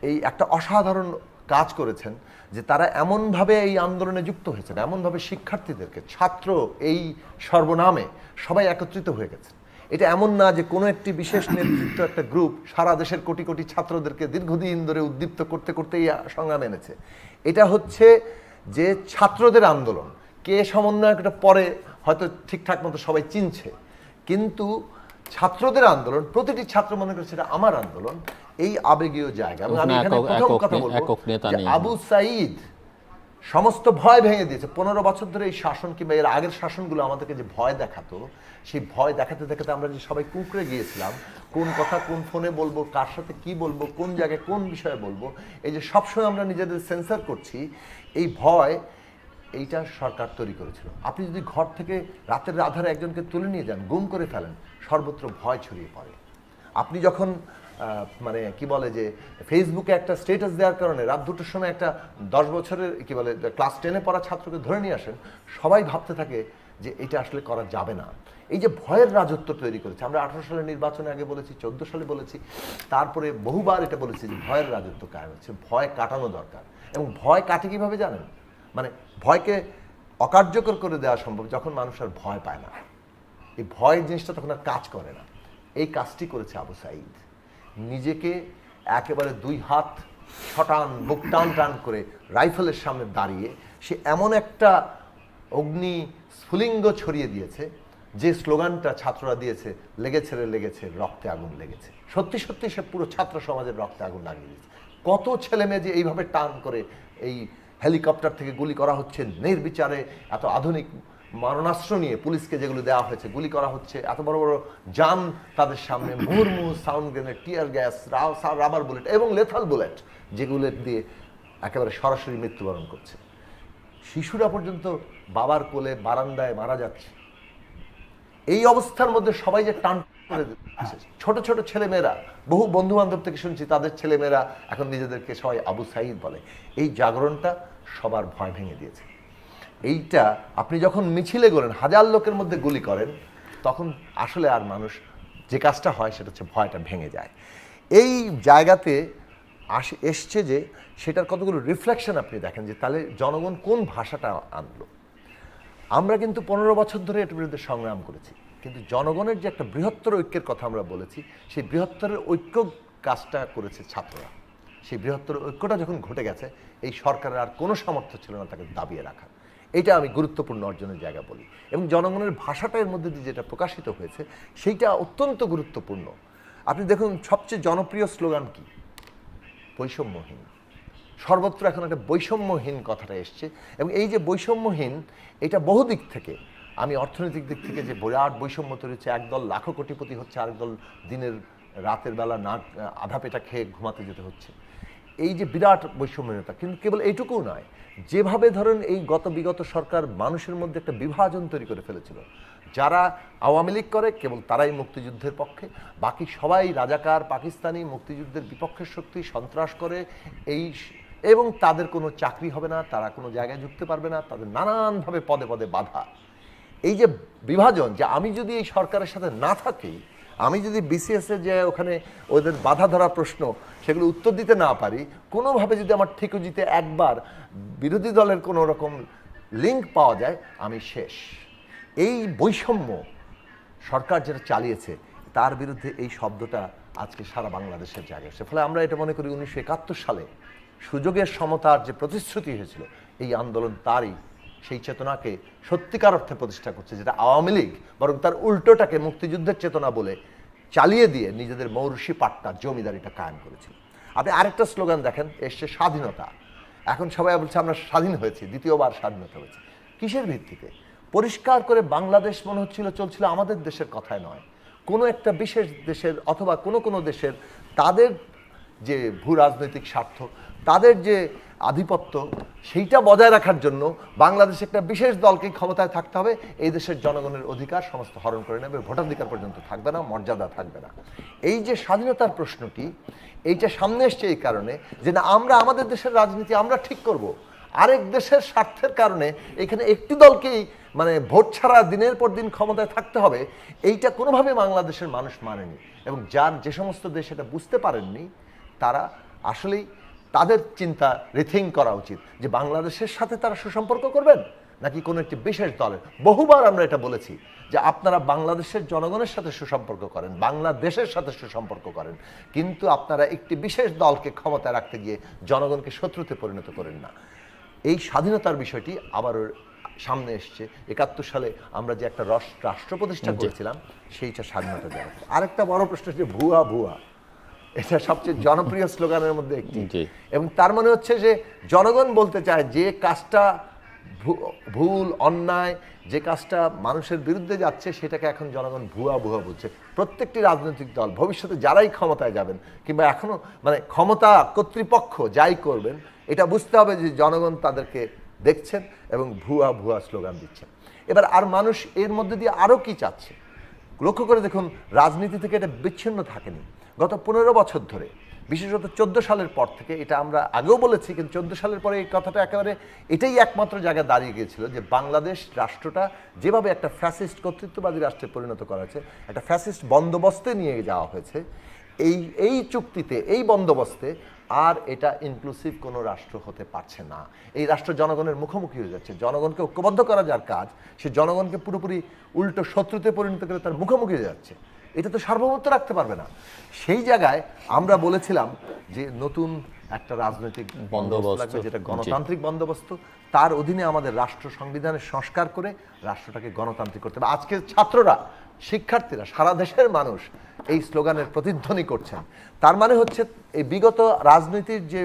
এই একটা অসাধারণ কাজ করেছেন যে তারা এমনভাবে এই আন্দোলনে যুক্ত হয়েছেন, এমনভাবে শিক্ষার্থীদেরকে, ছাত্র এই সর্বনামে সবাই একত্রিত হয়ে গেছে। এটা এমন না যে কোনো একটি বিশেষ নেতৃত্ব, একটা গ্রুপ সারা দেশের কোটি কোটি ছাত্রদেরকে দীর্ঘদিন ধরে উদ্দীপ্ত করতে করতে এই সংগ্রাম এনেছে। এটা হচ্ছে যে ছাত্রদের আন্দোলন। কে সমন্বয়ক এটা পরে হয়তো ঠিকঠাক মতো সবাই চিনছে, কিন্তু ছাত্রদের আন্দোলন, প্রতিটি ছাত্র মনে করছে এটা আমার আন্দোলন, এই আবেগীয় জায়গা। এবং আমি এখানে প্রথম কথা বলবো যে আবু সাঈদ সমস্ত ভয় ভেঙে দিয়েছে। 15 বছর ধরে এই শাসন কিংবা এর আগের শাসনগুলো আমাদেরকে যে ভয় দেখাতো, সেই ভয় দেখাতে দেখাতে আমরা যে সবাই কুঁকড়ে গিয়েছিলাম, কোন কথা কোন ফোনে বলবো, কার সাথে কি বলবো, কোন জায়গায় কোন বিষয়ে বলবো, এই যে সবসময় আমরা নিজেদের সেন্সর করছি, এই ভয় এইটা সরকার তৈরি করেছিল। আপনি যদি ঘর থেকে রাতের আধারে একজনকে তুলে নিয়ে যান, গুম করে ফেলেন, সর্বত্র ভয় ছড়িয়ে পড়ে। আপনি যখন মানে কি বলে যে ফেসবুকে একটা স্ট্যাটাস দেওয়ার কারণে রাত 2টোর সময় একটা 10 বছরের কি বলে ক্লাস 10-এ পড়া ছাত্রকে ধরে নিয়ে আসেন, সবাই ভাবতে থাকে যে এটা আসলে করা যাবে না। এই যে ভয়ের রাজত্ব তৈরি করেছে, আমরা 18 সালের নির্বাচনে আগে বলেছি, 14 সালে বলেছি, তারপরে বহুবার এটা বলেছি যে ভয়ের রাজত্ব কায়েম হচ্ছে, ভয় কাটানো দরকার। এবং ভয় কাটে কিভাবে জানেন? মানে ভয়কে অকার্যকর করে দেওয়া সম্ভব যখন মানুষ আর ভয় পায় না, এই ভয় জিনিসটা তখন আর কাজ করে না। এই কাজটি করেছে আবু সাঈদ। নিজেকে একেবারে 2 হাত ছটান বুক টান টান করে রাইফেলের সামনে দাঁড়িয়ে সে এমন একটা অগ্নি স্ফুলিঙ্গ ছড়িয়ে দিয়েছে যে স্লোগানটা ছাত্ররা দিয়েছে, লেগেছে রে লেগেছে, রক্তে আগুন লেগেছে। সত্যি সত্যি সে পুরো ছাত্র সমাজের রক্তে আগুন লাগিয়ে দিয়েছে। কত ছেলে মেয়ে যে এইভাবে টান করে এই হেলিকপ্টার থেকে গুলি করা হচ্ছে নির্বিচারে, এত আধুনিক মারণাস্ত্র নিয়ে পুলিশকে যেগুলো দেওয়া হয়েছে গুলি করা হচ্ছে, এত বড় বড় জাম তাদের সামনে, মুহুর্মুহু sound grenade, tear gas, rubber bullet এবং লেথাল বুলেট, যেগুলো দিয়ে একেবারে সরাসরি মৃত্যুবরণ করছে। শিশুরা পর্যন্ত বাবার কোলে বারান্দায় মারা যাচ্ছে। এই অবস্থার মধ্যে সবাই যে টান করে দিচ্ছে, ছোট ছোট ছেলেমেয়েরা, বহু বন্ধু বান্ধব থেকে শুনছি তাদের ছেলেমেয়েরা এখন নিজেদেরকে সবাই আবু সাঈদ বলে। এই জাগরণটা সবার ভয় ভেঙে দিয়েছে। এইটা আপনি যখন মিছিলে করেন, 1000 লোকের মধ্যে গুলি করেন, তখন আসলে আর মানুষ যে কাজটা হয় সেটা হচ্ছে ভয়টা ভেঙে যায়। এই জায়গাতে এসছে যে সেটার কতগুলো রিফ্লেকশন আপনি দেখেন যে তাহলে জনগণ কোন ভাষাটা আনলো। আমরা কিন্তু 15 বছর ধরে এটার বিরুদ্ধে সংগ্রাম করেছি, কিন্তু জনগণের যে একটা বৃহত্তর ঐক্যের কথা আমরা বলেছি, সেই বৃহত্তর ঐক্য কাজটা করেছে ছাত্ররা। সেই বৃহত্তর ঐক্যটা যখন ঘটে গেছে, এই সরকারের আর কোনো সামর্থ্য ছিল না তাকে দাবিয়ে রাখার। এটা আমি গুরুত্বপূর্ণ অর্জনের জায়গা বলি। এবং জনগণের ভাষাটা এর মধ্যে দিয়ে যেটা প্রকাশিত হয়েছে সেইটা অত্যন্ত গুরুত্বপূর্ণ। আপনি দেখুন সবচেয়ে জনপ্রিয় স্লোগান কি? বৈষম্যহীন। সর্বত্র এখন একটা বৈষম্যহীন কথাটা এসছে। এবং এই যে বৈষম্যহীন, এটা বহু দিক থেকে, আমি অর্থনৈতিক দিক থেকে যে বিরাট বৈষম্য তৈরি হচ্ছে, একদল লাখো কোটিপতি হচ্ছে, আরেকদল দিনের রাতের বেলা না আধা পেটা খেয়ে ঘুমাতে যেতে হচ্ছে। এই যে বিরাট বৈষম্যহীনতা, কিন্তু কেবল এইটুকুও নয়, যেভাবে ধরেন এই বিগত সরকার মানুষের মধ্যে একটা বিভাজন তৈরি করে ফেলেছিল। যারা আওয়ামী লীগ করে কেবল তারাই মুক্তিযুদ্ধের পক্ষে, বাকি সবাই রাজাকার, পাকিস্তানি, মুক্তিযুদ্ধের বিপক্ষের শক্তি, সন্ত্রাস করে এই, এবং তাদের কোনো চাকরি হবে না, তারা কোনো জায়গায় ঢুকতে পারবে না, তাদের নানানভাবে পদে পদে বাধা। এই যে বিভাজন, যে আমি যদি এই সরকারের সাথে না থাকি, আমি যদি বিসিএসে যে ওখানে ওদের বাধা ধরা প্রশ্ন সেগুলো উত্তর দিতে না পারি, কোনোভাবে যদি আমার ঠিকুজিতে একবার বিরোধী দলের কোনো রকম লিঙ্ক পাওয়া যায়, আমি শেষ। এই বৈষম্য সরকার যেটা চালিয়েছে, তার বিরুদ্ধে এই শব্দটা আজকে সারা বাংলাদেশের জায়গায় এসেছে। ফলে আমরা এটা মনে করি 1971 সালে সুযোগের সমতার যে প্রতিশ্রুতি হয়েছিল, এই আন্দোলন তারই সেই চেতনাকে সত্যিকার অর্থে প্রতিষ্ঠা করছে, যেটা আওয়ামী লীগ বরং তার উল্টোটাকে মুক্তিযুদ্ধের চেতনা বলে চালিয়ে দিয়ে নিজেদের মৌরুষি পাট্টা, জমিদারিটা কায়েম করেছিল। আপনি আরেকটা স্লোগান দেখেন, এসছে স্বাধীনতা। এখন সবাই বলছে আমরা স্বাধীন হয়েছি, দ্বিতীয়বার স্বাধীনতা হয়েছে। কিসের ভিত্তিতে? পরিষ্কার করে বাংলাদেশ মনে হচ্ছিল চলছিল আমাদের দেশের কথায় নয়, কোনো একটা বিশেষ দেশের অথবা কোনো দেশের তাদের যে ভূ রাজনৈতিক স্বার্থ, তাদের যে আধিপত্য, সেইটা বজায় রাখার জন্য বাংলাদেশে একটা বিশেষ দলকে ক্ষমতায় থাকতে হবে। এই দেশের জনগণের অধিকার সমস্ত হরণ করে নেবে, ভোটাধিকার পর্যন্ত থাকবে না, মর্যাদা থাকবে না। এই যে স্বাধীনতার প্রশ্নটি, এইটা সামনে এসছে এই কারণে যে না, আমরা আমাদের দেশের রাজনীতি আমরা ঠিক করব, আরেক দেশের স্বার্থের কারণে এখানে একটি দলকেই মানে ভোট ছাড়া দিনের পর দিন ক্ষমতায় থাকতে হবে, এইটা কোনোভাবে বাংলাদেশের মানুষ মানেনি। এবং যে সমস্ত দেশ এটা বুঝতে পারেননি, তারা আসলেই তাদের চিন্তা রিথিঙ্ক করা উচিত যে বাংলাদেশের সাথে তারা সুসম্পর্ক করবেন নাকি কোনো একটি বিশেষ দলের। বহুবার আমরা এটা বলেছি যে আপনারা বাংলাদেশের জনগণের সাথে সুসম্পর্ক করেন, বাংলাদেশের সাথে সুসম্পর্ক করেন, কিন্তু আপনারা একটি বিশেষ দলকে ক্ষমতায় রাখতে গিয়ে জনগণকে শত্রুতে পরিণত করেন না। এই স্বাধীনতার বিষয়টি আবার সামনে এসছে। 71 সালে আমরা যে একটা রাষ্ট্র প্রতিষ্ঠা করেছিলাম, সেইটা স্বাধীনতা দেওয়া। আরেকটা বড় প্রশ্ন হচ্ছে ভুয়া ভুয়া, এটা সবচেয়ে জনপ্রিয় স্লোগানের মধ্যে একটি। এবং তার মানে হচ্ছে যে জনগণ বলতে চায় যে কাজটা ভুল, অন্যায়, যে কাজটা মানুষের বিরুদ্ধে যাচ্ছে, সেটাকে এখন জনগণ ভুয়া ভুয়া বলছে। প্রত্যেকটি রাজনৈতিক দল ভবিষ্যতে যারাই ক্ষমতায় যাবেন, কিংবা এখনো মানে ক্ষমতা কর্তৃপক্ষ যাই করবেন, এটা বুঝতে হবে যে জনগণ তাদেরকে দেখছেন এবং ভুয়া ভুয়া স্লোগান দিচ্ছেন। এবার আর মানুষ এর মধ্যে দিয়ে আরও কি চাচ্ছে লক্ষ্য করে দেখুন, রাজনীতি থেকে এটা বিচ্ছিন্ন থাকেনি। গত 15 বছর ধরে বিশেষত 14 সালের পর থেকে, এটা আমরা আগেও বলেছি, কিন্তু 14 সালের পরে এই কথাটা একেবারে এটাই একমাত্র জায়গায় দাঁড়িয়ে গিয়েছিল যে বাংলাদেশ রাষ্ট্রটা যেভাবে একটা ফ্যাসিস্ট কর্তৃত্ববাদী রাষ্ট্রে পরিণত করা হয়েছে, একটা ফ্যাসিস্ট বন্দোবস্তে নিয়ে যাওয়া হয়েছে, এই চুক্তিতে, এই বন্দোবস্তে আর এটা ইনক্লুসিভ কোনো রাষ্ট্র হতে পারছে না। এই রাষ্ট্র জনগণের মুখোমুখি হয়ে যাচ্ছে। জনগণকে ঐক্যবদ্ধ করা যার কাজ, সে জনগণকে পুরোপুরি উল্টো শত্রুতে পরিণত করে তার মুখোমুখি হয়ে যাচ্ছে। এটা তো সার্বভৌমত্ব রাখতে পারবে না। সেই জায়গায় আমরা বলেছিলাম যে নতুন একটা রাজনৈতিক বন্দোবস্ত লাগবে, যেটা গণতান্ত্রিক বন্দোবস্ত। তার অধীনে আমাদের রাষ্ট্র সংবিধানের সংস্কার করে রাষ্ট্রটাকে গণতান্ত্রিক করতে হবে। আজকে ছাত্ররা, শিক্ষার্থীরা, সারা দেশের মানুষ এই স্লোগানের প্রতিধ্বনি করছেন। তার মানে হচ্ছে এই বিগত রাজনীতির যে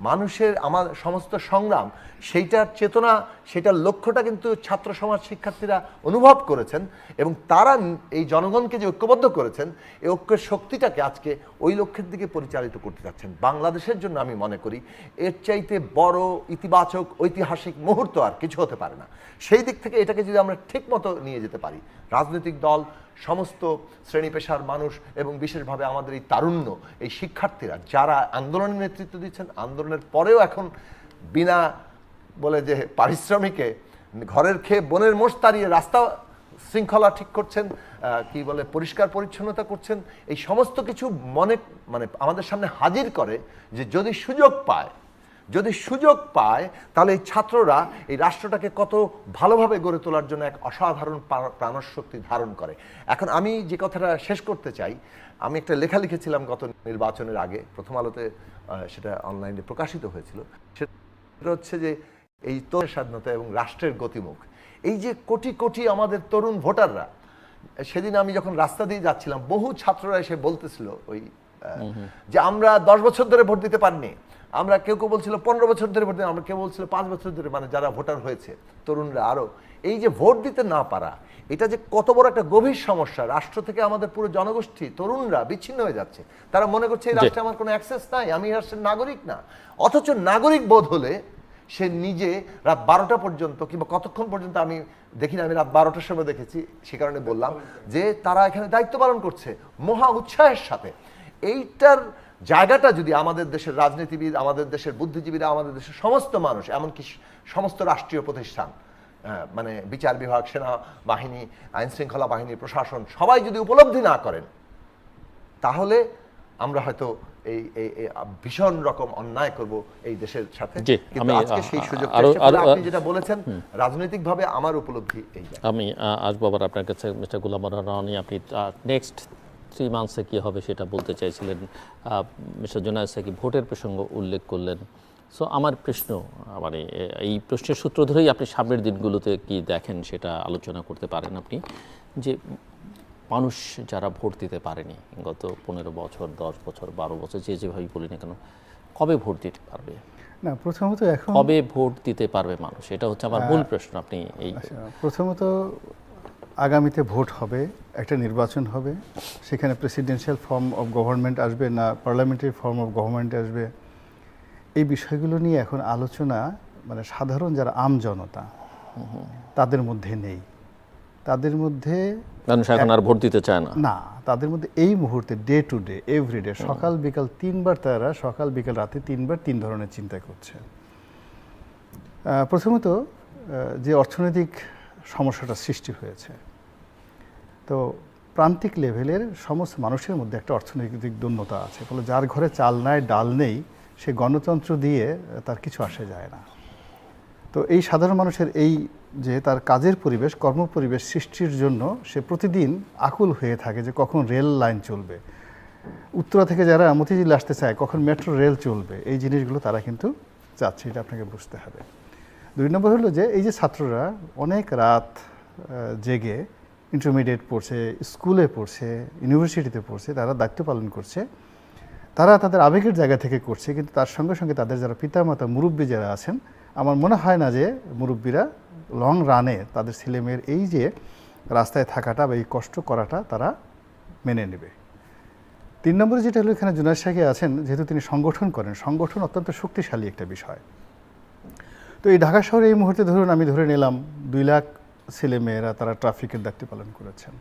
মানুষের আমার সমস্ত সংগ্রাম, সেইটার চেতনা, সেটার লক্ষ্যটা কিন্তু ছাত্র সমাজ, শিক্ষার্থীরা অনুভব করেছেন এবং তারা এই জনগণকে যে ঐক্যবদ্ধ করেছেন, এই ঐক্যের শক্তিটাকে আজকে ওই লক্ষ্যের দিকে পরিচালিত করতে যাচ্ছেন। বাংলাদেশের জন্য আমি মনে করি এর চাইতে বড় ইতিবাচক ঐতিহাসিক মুহূর্ত আর কিছু হতে পারে না। সেই দিক থেকে এটাকে যদি আমরা ঠিক মতো নিয়ে যেতে পারি, রাজনৈতিক দল, সমস্ত শ্রেণী পেশার মানুষ এবং বিশেষভাবে আমাদের এই তারুণ্য, এই শিক্ষার্থীরা যারা আন্দোলনের নেতৃত্ব দিচ্ছেন, আন্দোলনের পরেও এখন বিনা বলে যে পারিশ্রমিকে ঘরের খেয়ে বনের মোষ তাড়িয়ে রাস্তা শৃঙ্খলা ঠিক করছেন, কি বলে পরিষ্কার পরিচ্ছন্নতা করছেন, এই সমস্ত কিছু মানে আমাদের সামনে হাজির করে যে যদি সুযোগ পায় তাহলে এই ছাত্ররা এই রাষ্ট্রটাকে কত ভালোভাবে গড়ে তোলার জন্য এক অসাধারণ প্রাণশক্তি ধারণ করে। এখন আমি যে কথাটা শেষ করতে চাই, আমি একটা লেখা লিখেছিলাম গত নির্বাচনের আগে, প্রথম আলোতে সেটা অনলাইনে প্রকাশিত হয়েছিল। সেটা হচ্ছে যে এই তরুণ স্বাধীনতা এবং রাষ্ট্রের গতিমুখ, এই যে কোটি কোটি আমাদের তরুণ ভোটাররা, সেদিন আমি যখন রাস্তা দিয়ে যাচ্ছিলাম, বহু ছাত্ররা এসে বলতেছিল ওই যে আমরা 10 বছর ধরে ভোট দিতে পারিনি, আমরা কেউ বলছিল 15 বছর ধরে ভোট দিতে, আমরা কেউ বলছিল 5 বছর ধরে, মানে যারা ভোটার হয়েছে তরুণরা আরো, এই যে ভোট দিতে না পারা, এটা যে কত বড় একটা গভীর সমস্যা। রাষ্ট্র থেকে আমাদের পুরো জনগোষ্ঠী, তরুণরা বিচ্ছিন্ন হয়ে যাচ্ছে। তারা মনে করছে এই রাষ্ট্রে আমার কোনো অ্যাক্সেস নাই, আমি রাষ্ট্রের নাগরিক না। অথচ নাগরিক বোধ হলে সে নিজে রাত 12টা পর্যন্ত কিংবা কতক্ষণ পর্যন্ত, আমি দেখি না, আমি রাত 12টার সময় দেখেছি, সে কারণে বললাম যে তারা এখানে দায়িত্ব পালন করছে মহা উৎসাহের সাথে। এইটার জায়গাটা যদি আমাদের দেশের রাজনীতিবিদ, আমাদের দেশের বুদ্ধিজীবীরা, আমাদের দেশের সমস্ত মানুষ, এমনকি সমস্ত রাষ্ট্রীয় প্রতিষ্ঠান, মানে বিচার বিভাগ, সেনাবাহিনী, আইন শৃঙ্খলা বাহিনী, প্রশাসন, সবাই যদি উপলব্ধি না করেন, তাহলে আমরা হয়তো এই ভীষণ রকম অন্যায় করব এই দেশের সাথে। কিন্তু আজকে সেই সুযোগ, আপনি যেটা বলেছেন রাজনৈতিকভাবে আমার উপলব্ধি এই।
আমি আসবো আবার আপনার কাছে মিস্টার গোলাম মাওলানা রনি, আপনি নেক্সট 3 মান্থসে কী হবে সেটা বলতে চাইছিলেন। মিস্টার জুনায়েদ সাকিব ভোটের প্রসঙ্গ উল্লেখ করলেন। সো আমার প্রশ্ন, মানে এই প্রশ্নের সূত্র ধরেই আপনি সামনের দিনগুলোতে কি দেখেন সেটা আলোচনা করতে পারেন আপনি, যে মানুষ যারা ভোট দিতে পারেনি গত 15 বছর, 10 বছর, 12 বছর, যেভাবেই বলি না কেন, কবে ভোট দিতে পারবে?
না, প্রথমত এখন
কবে ভোট দিতে পারবে মানুষ, এটা হচ্ছে আমার মূল প্রশ্ন। আপনি এই
প্রথমত আগামীতে ভোট হবে, একটা নির্বাচন হবে, সেখানে প্রেসিডেন্সিয়াল ফর্ম অফ গভর্নমেন্ট আসবে না পার্লামেন্টারি ফর্ম অফ গভর্নমেন্ট আসবে, এই বিষয়গুলো নিয়ে এখন আলোচনা মানে সাধারণ যারা আম জনতা তাদের মধ্যে নেই। তাদের মধ্যে
মানুষ এখন আর ভোট দিতে চায় না।
তাদের মধ্যে এই মুহূর্তে ডে টু ডে, এভরিডে, সকাল বিকাল 3বার, তারা সকাল বিকাল রাতে 3বার 3 ধরনের চিন্তা করছে। প্রথমত যে অর্থনৈতিক সমস্যাটা সৃষ্টি হয়েছে, তো প্রান্তিক লেভেলের সমস্ত মানুষের মধ্যে একটা অর্থনৈতিক দূর্ণতা আছে। ফলে যার ঘরে চাল নাই, ডাল নেই, সে গণতন্ত্র দিয়ে তার কিছু আসে যায় না। তো এই সাধারণ মানুষের এই যে তার কাজের পরিবেশ, কর্মপরিবেশ সৃষ্টির জন্য সে প্রতিদিন আকুল হয়ে থাকে যে কখন রেল লাইন চলবে, উত্তরা থেকে যারা মতিঝিল আসতে চায় কখন মেট্রো রেল চলবে, এই জিনিসগুলো তারা কিন্তু চাচ্ছে, এটা আপনাকে বুঝতে হবে। 2 নম্বর হলো যে এই যে ছাত্ররা অনেক রাত জেগে ইন্টারমিডিয়েট পড়ছে, স্কুলে পড়ছে, ইউনিভার্সিটিতে পড়ছে, তারা দায়িত্ব পালন করছে, তারা তাদের আবেগের জায়গা থেকে করছে, কিন্তু তার সঙ্গে সঙ্গে তাদের যারা পিতামাতা, মুরব্বী যারা আছেন, আমার মনে হয় না যে মুরব্বীরা লং রানে তাদের ছেলেমেয়ের এই যে রাস্তায় থাকাটা বা এই কষ্ট করাটা তারা মেনে নেবে। 3 নম্বরে যেটা হলো, এখানে জুনায়েদ সাকিব আছেন, যেহেতু তিনি সংগঠন করেন, সংগঠন অত্যন্ত শক্তিশালী একটা বিষয়। তো এই ঢাকা শহরে এই মুহূর্তে ধরুন, আমি ধরে নিলাম 2 লাখ ছেলেমেয়েরা তারা ট্রাফিকের দায়িত্ব পালন করেছেন।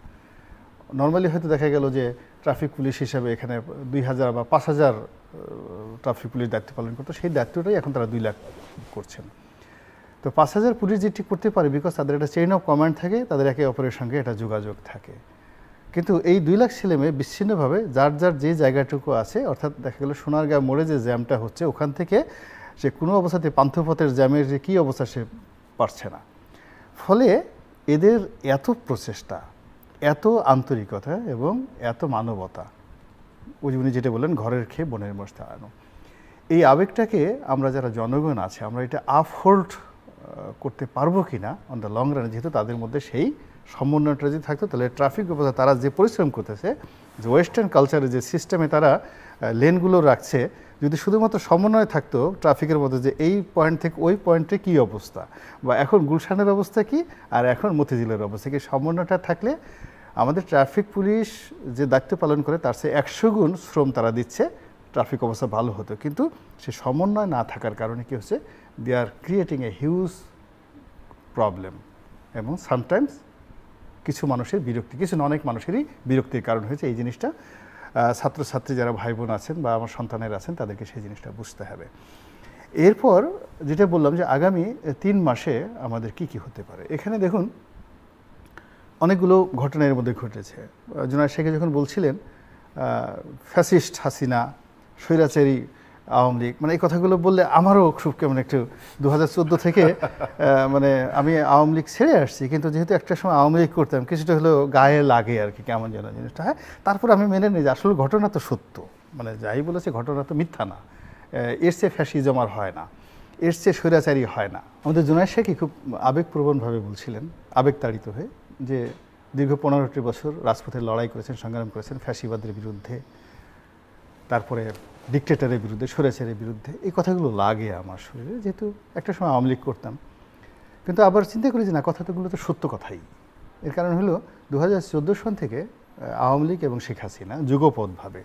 নর্মালি হয়তো দেখা গেল যে ট্রাফিক পুলিশ হিসেবে এখানে 2000 বা 5000 ট্রাফিক পুলিশ দায়িত্ব পালন করতো, সেই দায়িত্বটাই এখন তারা 2 লাখ করছেন। তো 5000 পুলিশ যেটি করতে পারে, বিকজ তাদের একটা চেইন অফ কমান্ড থাকে, তাদের একে অপরের সঙ্গে একটা যোগাযোগ থাকে। কিন্তু এই 2 লাখ ছেলেমেয়ে বিচ্ছিন্নভাবে যার যার যে জায়গাটুকু আছে, অর্থাৎ দেখা গেল সোনারগাঁ মোড়ে যে জ্যামটা হচ্ছে ওখান থেকে সে কোনো অবস্থাতে পান্থপথের জ্যামের যে কী অবস্থা সে পারছে না। ফলে এদের এত প্রচেষ্টা, এত আন্তরিকতা এবং এত মানবতা, উনি যেটা বললেন ঘরের খেয়ে বনের মোষ তাড়ানো, এই আবেগটাকে আমরা যারা জনগণ আছে আমরা এটা আপহোল্ড করতে পারবো কি না অন দ্য লং রানে, যেহেতু তাদের মধ্যে সেই সমন্বয়টা যদি থাকতো তাহলে ট্রাফিক ব্যবস্থা তারা যে পরিশ্রম করতেছে, যে ওয়েস্টার্ন কালচারে যে সিস্টেমে তারা লেনগুলো রাখছে, যদি শুধুমাত্র সমন্বয় থাকতো ট্রাফিকের মধ্যে যে এই পয়েন্ট থেকে ওই পয়েন্টে কী অবস্থা, বা এখন গুলশানের অবস্থা কি আর এখন মতিঝিলের অবস্থা কি, সমন্বয়টা থাকলে আমাদের ট্রাফিক পুলিশ যে দায়িত্ব পালন করে তার চেয়ে 100 গুণ শ্রম তারা দিচ্ছে, ট্রাফিক অবস্থা ভালো হতো। কিন্তু সে সমন্বয় না থাকার কারণে কী হচ্ছে, they are creating a huge problem, এবং সামটাইমস কিছু মানুষের বিরক্তি, কিছু না অনেক মানুষেরই বিরক্তির কারণ হয়েছে এই জিনিসটা। ছাত্রছাত্রী যারা ভাই বোন আছেন বা আমার সন্তানের আছেন তাদেরকে সেই জিনিসটা বুঝতে হবে। এরপর যেটা বললাম যে আগামী 3 মাসে আমাদের কি কি হতে পারে, এখানে দেখুন অনেকগুলো ঘটনা এর মধ্যে ঘটেছে। জুনায়েদ শেখ যখন বলছিলেন ফ্যাসিস্ট হাসিনা, স্বৈরাচারী আওয়ামী লীগ, মানে এই কথাগুলো বললে আমারও খুব কেমন একটু 2014 থেকে মানে আমি আওয়ামী লীগ ছেড়ে আসছি, কিন্তু যেহেতু একটা সময় আওয়ামী লীগ করতাম কিছুটা হলেও গায়ে লাগে আর কি, কেমন যেন জিনিসটা। হ্যাঁ, তারপর আমি মেনে নিই যে আসলে ঘটনা তো সত্য, মানে যাই বলেছে ঘটনা তো মিথ্যা না, এর চেয়ে ফ্যাসিজম আর হয় না, এর চেয়ে স্বৈরাচারী হয় না। আমাদের জুনায়েদ শেখই খুব আবেগপ্রবণভাবে বলছিলেন, আবেগতাড়িত হয়ে, যে দীর্ঘ 15টি বছর রাজপথে লড়াই করেছেন, সংগ্রাম করেছেন ফ্যাসিবাদের বিরুদ্ধে, তারপরে ডিক্টেটরের বিরুদ্ধে, স্বৈরাচারের বিরুদ্ধে। এই কথাগুলো লাগে আমার শরীরে, যেহেতু একটা সময় আওয়ামী লীগ করতাম। কিন্তু আবার চিন্তা করি যে না, কথাগুলো তো সত্য কথাই। এর কারণ হলো 2014 সন থেকে আওয়ামী লীগ এবং শেখ হাসিনা যুগপৎভাবে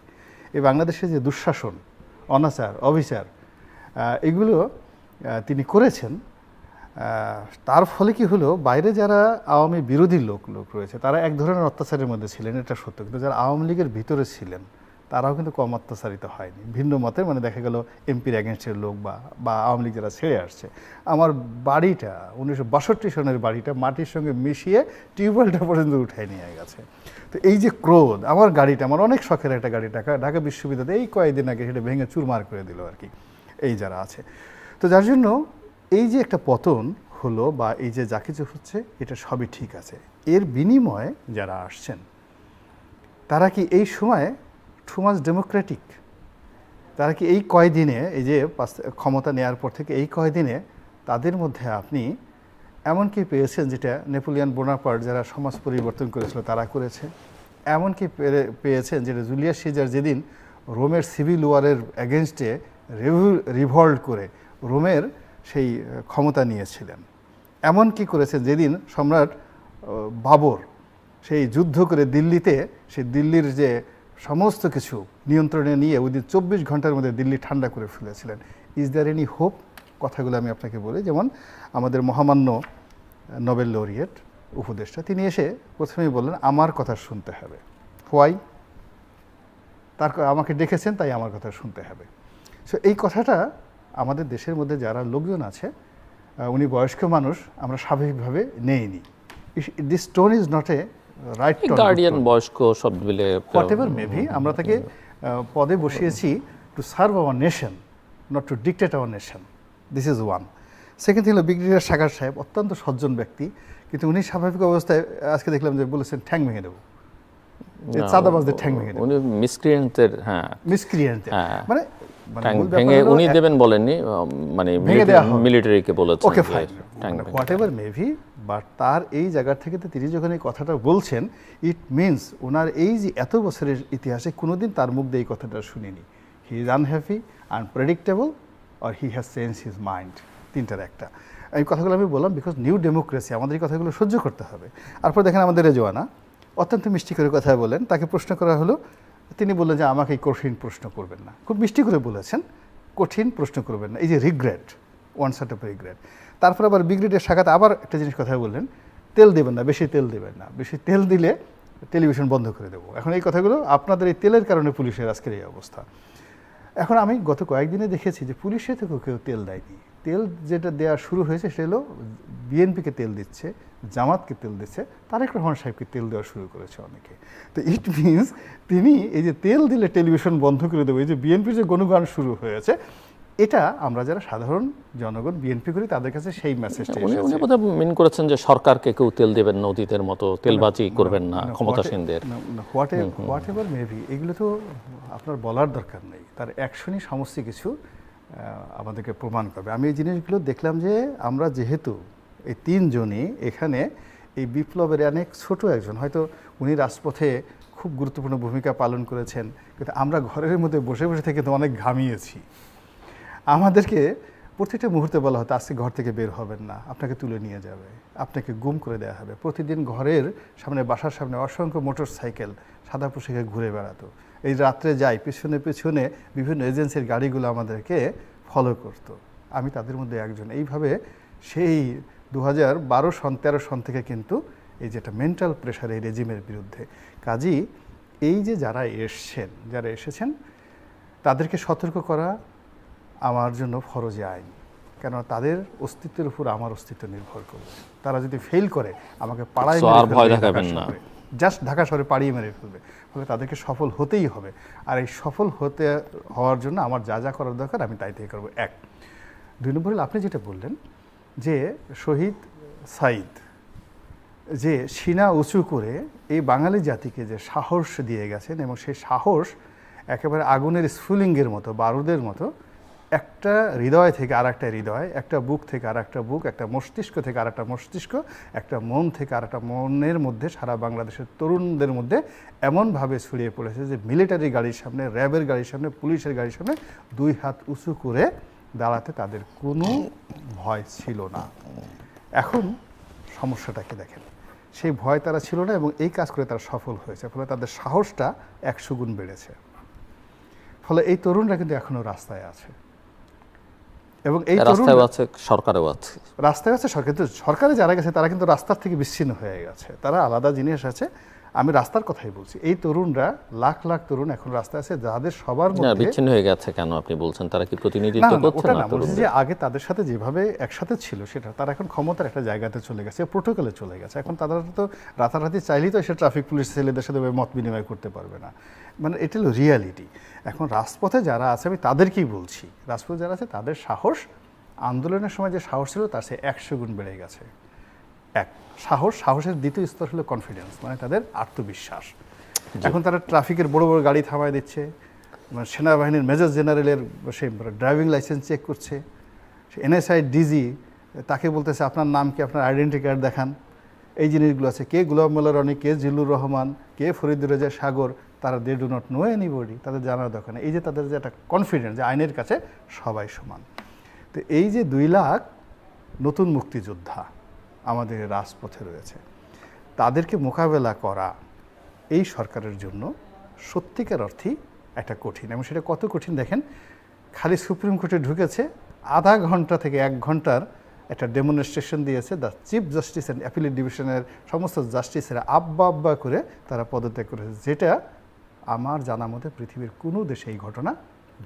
এই বাংলাদেশে যে দুঃশাসন, অনাচার, অবিচার এগুলো তিনি করেছেন, তার ফলে কি হলো, বাইরে যারা আওয়ামী বিরোধী লোক রয়েছে তারা এক ধরনের অত্যাচারের মধ্যে ছিলেন, এটা সত্য। কিন্তু যারা আওয়ামী লীগের ভিতরে ছিলেন তারাও কিন্তু কম অত্যাচারিত হয়নি, ভিন্ন মতের, মানে দেখা গেল এমপির অ্যাগেনস্টের লোক বা আওয়ামী লীগ যারা ছেড়ে আসছে। আমার বাড়িটা 1962 সনের বাড়িটা মাটির সঙ্গে মিশিয়ে টিউবওয়েলটা পর্যন্ত উঠায় নিয়ে গেছে। তো এই যে ক্রোধ, আমার গাড়িটা, আমার অনেক শখের একটা গাড়ি, ঢাকা বিশ্ববিদ্যালয়ে এই কয়েকদিন আগে সেটা ভেঙে চুরমার করে দিল আর কি, এই যারা আছে। তো যার জন্য এই যে একটা পতন হলো বা এই যে যা কিছু হচ্ছে এটা সবই ঠিক আছে, এর বিনিময়ে যারা আসছেন তারা কি এই সময়ে টু মাচ ডেমোক্রেটিক? তারা কি এই কয়দিনে, এই যে ক্ষমতা নেওয়ার পর থেকে এই কয়দিনে তাদের মধ্যে আপনি এমন কি পেয়েছেন যেটা নেপোলিয়ন বোনাপার্ট যারা সমাজ পরিবর্তন করেছিল তারা করেছে? এমন কি পেয়েছেন যেটা জুলিয়াস সিজার যেদিন রোমের সিভিল ওয়ারের এগেনস্টে রিভল্ট করে রোমের সেই ক্ষমতা নিয়েছিলেন? এমন কি করেছেন যেদিন সম্রাট বাবর সেই যুদ্ধ করে দিল্লিতে, সেই দিল্লির যে সমস্ত কিছু নিয়ন্ত্রণে নিয়ে উইদিন 24 ঘন্টার মধ্যে দিল্লি ঠান্ডা করে ফেলেছিলেন? Is there any hope? কথাগুলো আমি আপনাকে বলি। যেমন আমাদের মহামান্য নোবেল লরিয়েট উপদেষ্টা, তিনি এসে প্রথমেই বললেন আমার কথা শুনতে হবে। হোয়াই? আমাকে ডেকেছেন তাই আমার কথা শুনতে হবে। সো এই কথাটা আমাদের দেশের মধ্যে যারা লোকজন আছে, উনি বয়স্ক মানুষ, আমরা স্বাভাবিকভাবে নেইনি। This tone is not a right tone.
Guardian, বয়স্ক শব্দ বলে
হোয়াটএভার মেবি, আমরা তাকে পদে বসিয়েছি to serve our nation, not to dictate our nation. This is one. Second thing হলো ব্রিগেডিয়ার সাগর সাহেব অত্যন্ত সজ্জন ব্যক্তি, কিন্তু উনি স্বাভাবিক অবস্থায় আজকে দেখলাম যে বলেছেন ঠ্যাং ভেঙে দেবো, চাঁদাবাজদের ঠ্যাং ভেঙে দেবো,
উনি মিসক্রিয়েন্টের, হ্যাঁ
মিসক্রিয়েন্টের, মানে
উনি দেবেন বলেননি, মানে মিলিটারিকে বলেছেন।
Okay fine, whatever maybe, but তার এই জায়গা থেকে তিনি যখন এই কথাটা বলছেন, ইট মিনস ওনার এই যে এত বছরের ইতিহাসে কোনোদিন তার মুখ দিয়ে এই কথাটা শুনিনি। He is unhappy, unpredictable, or he has change his mind, তিনটার একটা। এই কথাগুলো আমি বললাম বিকজ নিউ ডেমোক্রেসি, আমাদের এই কথাগুলো সহ্য করতে হবে। তারপর দেখেন আমাদের রেজওয়ানা অত্যন্ত মিষ্টি করে কথা বলেন, তাকে প্রশ্ন করা হলো, তিনি বললেন যে আমাকে এই কঠিন প্রশ্ন করবেন না। খুব মিষ্টি করে বলেছেন, কঠিন প্রশ্ন করবেন না, এই যে regret, one sort of regret. তারপর আবার ব্রিগেডিয়ার সাগাত আবার একটা জিনিস কথা বললেন, তেল দেবেন না, বেশি তেল দেবেন না, বেশি তেল দিলে টেলিভিশন বন্ধ করে দেবো। এখন এই কথাগুলো আপনাদের এই তেলের কারণে পুলিশের আজকের এই অবস্থা। এখন আমি গত কয়েকদিনে দেখেছি যে পুলিশে থেকে কেউ তেল দেয়নি। তেল যেটা দেওয়া শুরু হয়েছে সেটা হলো বিএনপিকে তেল দিচ্ছে, জামাতকে তেল দিচ্ছে, তারেক রহমান সাহেবকে তেল দেওয়া শুরু করেছে অনেকে। তো ইট মিনস তিনি এই যে তেল দিলে টেলিভিশন বন্ধ করে দেবো, এই যে বিএনপির যে গণগান শুরু হয়েছে, এটা আমরা যারা সাধারণ জনগণ বিএনপি করি তাদের কাছে সেই মেসেজটা এসেছে।
উনি বোধহয় মিন করেছেন যে সরকারকে কেউ তেল দেবেন না, অতীতের মতো তেলবাজি করবেন না ক্ষমতাসীনদের।
হোয়াট এভার মেবি, এগুলো তো আপনার বলার দরকার নেই, তার অ্যাকশনই সমস্ত কিছু আমাদেরকে প্রমাণ করবে। আমি এই জিনিসগুলো দেখলাম যে আমরা যেহেতু এই তিনজনই এখানে এই বিপ্লবের অনেক ছোট একজন, হয়তো উনি রাজপথে খুব গুরুত্বপূর্ণ ভূমিকা পালন করেছেন, কিন্তু আমরা ঘরের মধ্যে বসে বসে থেকে তো অনেক ঘামিয়েছি। আমাদেরকে প্রত্যেকটা মুহূর্তে বলা হতো আজকে ঘর থেকে বের হবেন না, আপনাকে তুলে নিয়ে যাবে, আপনাকে গুম করে দেওয়া হবে। প্রতিদিন ঘরের সামনে, বাসার সামনে অসংখ্য মোটর সাইকেল সাদা পোশাকে ঘুরে বেড়াতো। এই রাত্রে যাই পিছনে পিছনে বিভিন্ন এজেন্সির গাড়িগুলো আমাদেরকে ফলো করতো। আমি তাদের মধ্যে একজন। এইভাবে সেই 2012 সন 13 সন থেকে কিন্তু এই যেটা মেন্টাল প্রেশার এই রেজিমের বিরুদ্ধে, কাজী এই যে যারা এসেছেন তাদেরকে সতর্ক করা আমার জন্য ফরজে আইন। কেন তাদের অস্তিত্বের উপর আমার অস্তিত্ব নির্ভর করবে। তারা যদি ফেল করে আমাকে পাড়ায় জাস্ট ঢাকা শহরে পাড়িয়ে মেরে ফেলবে, ফলে তাদেরকে সফল হতেই হবে। আর এই সফল হওয়ার জন্য আমার যা যা করার দরকার আমি তাই করবো। 1 2 নম্বর হল আপনি যেটা বললেন যে শহীদ সাঈদ যে সিনা উঁচু করে এই বাঙালি জাতিকে যে সাহস দিয়ে গেছেন, এবং সেই সাহস একেবারে আগুনের স্ফুলিঙ্গের মতো, বারুদের মতো, একটা হৃদয় থেকে আর একটা হৃদয়, একটা বুক থেকে আর একটা বুক, একটা মস্তিষ্ক থেকে আর একটা মস্তিষ্ক, একটা মন থেকে আর একটা মনের মধ্যে সারা বাংলাদেশের তরুণদের মধ্যে এমনভাবে ছড়িয়ে পড়েছে যে মিলিটারি গাড়ির সামনে, র্যাবের গাড়ির সামনে, পুলিশের গাড়ির সামনে 2 হাত উঁচু করে দাঁড়াতে তাদের কোনো ভয় ছিল না। এখন সমস্যাটাকে দেখেন, সেই ভয় তারা ছিল না এবং এই কাজ করে তারা সফল হয়েছে, ফলে তাদের সাহসটা 100 গুণ বেড়েছে। ফলে এই তরুণরা কিন্তু এখনো রাস্তায় আছে, এবং এই
রাস্তায় আছে, সরকারেও আছে,
রাস্তায় আছে সরকার। কিন্তু সরকারে যারা গেছে তারা কিন্তু রাস্তার থেকে বিচ্ছিন্ন হয়ে গেছে, তারা আলাদা জিনিস আছে। আমি রাস্তার কথাই বলছি। এই তরুণরা, লাখ লাখ তরুণ এখন রাস্তায় আছে, যাদের সবার মধ্যে
বিচ্ছিন্ন হয়ে গেছে। কেন আপনি বলছেন তারা কি প্রতিনিধিত্ব করছে না?
বলছি যে আগে তাদের সাথে যেভাবে একসাথে ছিল সেটা, তারা এখন ক্ষমতার একটা জায়গাতে চলে গেছে, প্রোটোকলে চলে গেছে। এখন তারা তো রাতারাতি চাইলেই তো এসে ট্রাফিক পুলিশ ছেলেদের সাথে মত বিনিময় করতে পারবে না। মানে এটা হলো রিয়ালিটি। এখন রাজপথে যারা আছে, আমি তাদেরকেই বলছি, রাজপথে যারা আছে তাদের সাহস আন্দোলনের সময় যে সাহস ছিল তার সে 100 গুণ বেড়ে গেছে। সাহসের দ্বিতীয় স্তর হলো কনফিডেন্স, মানে তাদের আত্মবিশ্বাস। এখন তারা ট্রাফিকের বড় বড় গাড়ি থামায় দিচ্ছে, সেনাবাহিনীর মেজর জেনারেলের সে ড্রাইভিং লাইসেন্স চেক করছে, এনএসআই ডিজি তাকে বলতেছে আপনার নাম কি, আপনার আইডেন্টি কার্ড দেখান। এই জিনিসগুলো আছে। কে গোলাম মোল্লা রনি, কে জিল্লুর রহমান, কে ফরিদুর রেজা সাগর, তারা they do not know anybody, তাদের জানার দরকার নেই। এই যে তাদের যে একটা কনফিডেন্স যে আইনের কাছে সবাই সমান। তো এই যে 2 লাখ নতুন মুক্তিযোদ্ধা আমাদের রাজপথে রয়েছে, তাদেরকে মোকাবেলা করা এই সরকারের জন্য সত্যিকার অর্থেই একটা কঠিন। এবং সেটা কত কঠিন দেখেন, খালি সুপ্রিম কোর্টে ঢুকেছে, আধা ঘন্টা থেকে 1 ঘন্টার একটা ডেমনস্ট্রেশন দিয়েছে। The chief justice and appellate ডিভিশনের সমস্ত জাস্টিসেরা আব্বা করে তারা পদত্যাগ করেছে, যেটা আমার জানা মতে পৃথিবীর কোনো দেশে এই ঘটনা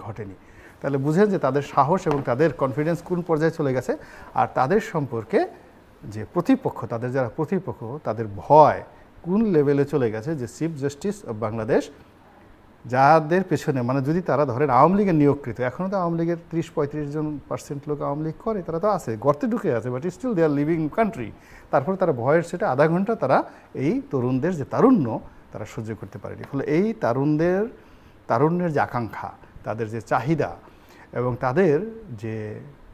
ঘটেনি। তাহলে বুঝেন যে তাদের সাহস এবং তাদের কনফিডেন্স কোন পর্যায়ে চলে গেছে। আর তাদের সম্পর্কে যে প্রতিপক্ষ, তাদের যারা প্রতিপক্ষ, তাদের ভয় কোন লেভেলে চলে গেছে যে চিফ জাস্টিস অফ বাংলাদেশ, যাদের পেছনে, মানে যদি তারা ধরেন আওয়ামী লীগের নিয়োগকৃত, এখনও তো আওয়ামী লীগের 30-35% লোক আওয়ামী লীগ করে, তারা তো আছে, গর্তে ঢুকে আছে, but still they are living country. তারপরে তারা ভয়ের সেটা আধা ঘন্টা তারা এই তরুণদের যে তারুণ্য তারা সহ্য করতে পারেনি। ফলে এই তারুণ্যের যে আকাঙ্ক্ষা, তাদের যে চাহিদা এবং তাদের যে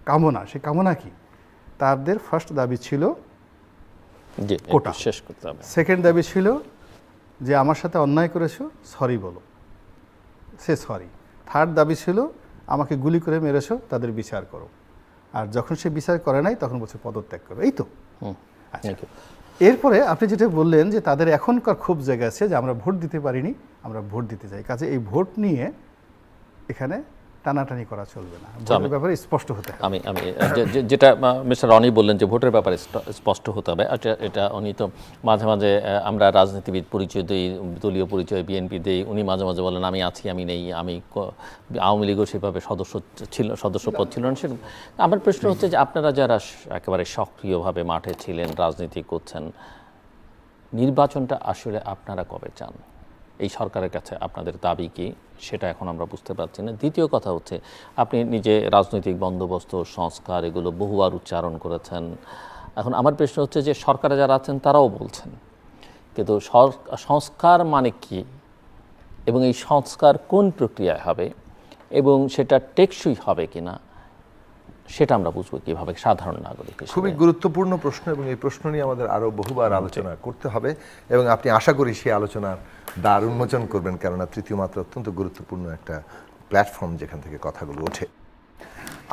কামনা, সে কামনা কি? তাদের ফার্স্ট দাবি ছিল কোটা,
শেষ করতে হবে।
সেকেন্ড দাবি ছিল যে আমার সাথে অন্যায় করেছো, সরি বলো, সে সরি। থার্ড দাবি ছিল আমাকে গুলি করে মেরেছো, তাদের বিচার করো। আর যখন সে বিচার করে নাই তখন বলছে পদত্যাগ করো। এই তো। আচ্ছা, এরপরে আপনি যেটা বললেন যে তাদের এখনকার খুব জায়গা আছে যে আমরা ভোট দিতে পারিনি, আমরা ভোট দিতে চাই। কাজে এই ভোট নিয়ে এখানে টানাটানি করা চলবে না, ভোটের ব্যাপারে স্পষ্ট হতে হবে।
আমি যেটা মিস্টার রনি বললেন যে ভোটের ব্যাপারে স্পষ্ট হতে হবে, এটা উনি তো মাঝে মাঝে আমরা রাজনীতিবিদ পরিচয় দিই, দলীয় পরিচয় বিএনপি দিই, উনি মাঝে মাঝে বলেন আমি আছি আমি নেই, আমি আওয়ামী লীগও সেভাবে সদস্যপদ ছিল না। সেরকম আমার প্রশ্ন হচ্ছে যে আপনারা যারা একেবারে সক্রিয়ভাবে মাঠে ছিলেন, রাজনীতি করছেন, নির্বাচনটা আসলে আপনারা কবে চান? এই সরকারের কাছে আপনাদের দাবি কি সেটা এখন আমরা বুঝতে পারছি না। দ্বিতীয় কথা হচ্ছে আপনি নিজে রাজনৈতিক বন্দোবস্ত সংস্কার এগুলো বহুবার উচ্চারণ করেছেন। এখন আমার প্রশ্ন হচ্ছে যে সরকারে যারা আছেন তারাও বলছেন, কিন্তু সংস্কার মানে কি এবং এই সংস্কার কোন প্রক্রিয়ায় হবে এবং সেটা টেকসই হবে কিনা সেটা আমরা বুঝবো কিভাবে সাধারণ নাগরিক হিসেবে?
খুবই গুরুত্বপূর্ণ প্রশ্ন এবং এই প্রশ্ন নিয়ে আমাদের আরো বহুবার আলোচনা করতে হবে এবং আপনি আশা করি সেই আলোচনার দ্বার উন্মোচন করবেন, কেননা তৃতীয় মাত্রা অত্যন্ত গুরুত্বপূর্ণ একটা প্ল্যাটফর্ম যেখান থেকে কথাগুলো ওঠে।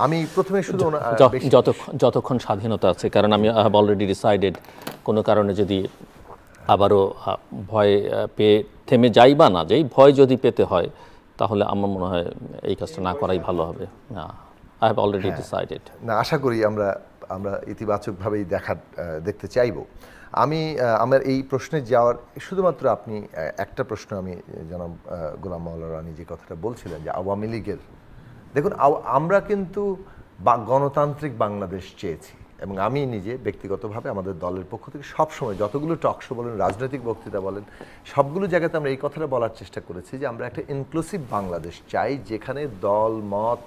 আমি প্রথমে শুধু
যতক্ষণ স্বাধীনতা আছে, কারণ আমি হ্যাভ অলরেডি ডিসাইডেড কোনো কারণে যদি আবারও ভয় পেয়ে থেমে যাই বা না যাই, ভয় যদি পেতে হয় তাহলে আমার মনে হয় এই কাজটা না করাই ভালো হবে। না, আই হ্যাভ অলরেডি ডিসাইডেড।
না, আশা করি আমরা ইতিবাচকভাবেই দেখতে চাইব। আমার এই প্রশ্নে যাওয়ার শুধুমাত্র আপনি একটা প্রশ্ন আমি জনাব গোলাম মাওলা রানী যে কথাটা বলছিলেন যে আওয়ামী লীগের, দেখুন আমরা কিন্তু গণতান্ত্রিক বাংলাদেশ চেয়েছি এবং আমি নিজে ব্যক্তিগতভাবে আমাদের দলের পক্ষ থেকে সবসময় যতগুলো টকশো বলেন, রাজনৈতিক বক্তৃতা বলেন, সবগুলো জায়গাতে আমরা এই কথাটা বলার চেষ্টা করেছি যে আমরা একটা ইনক্লুসিভ বাংলাদেশ চাই, যেখানে দল মত,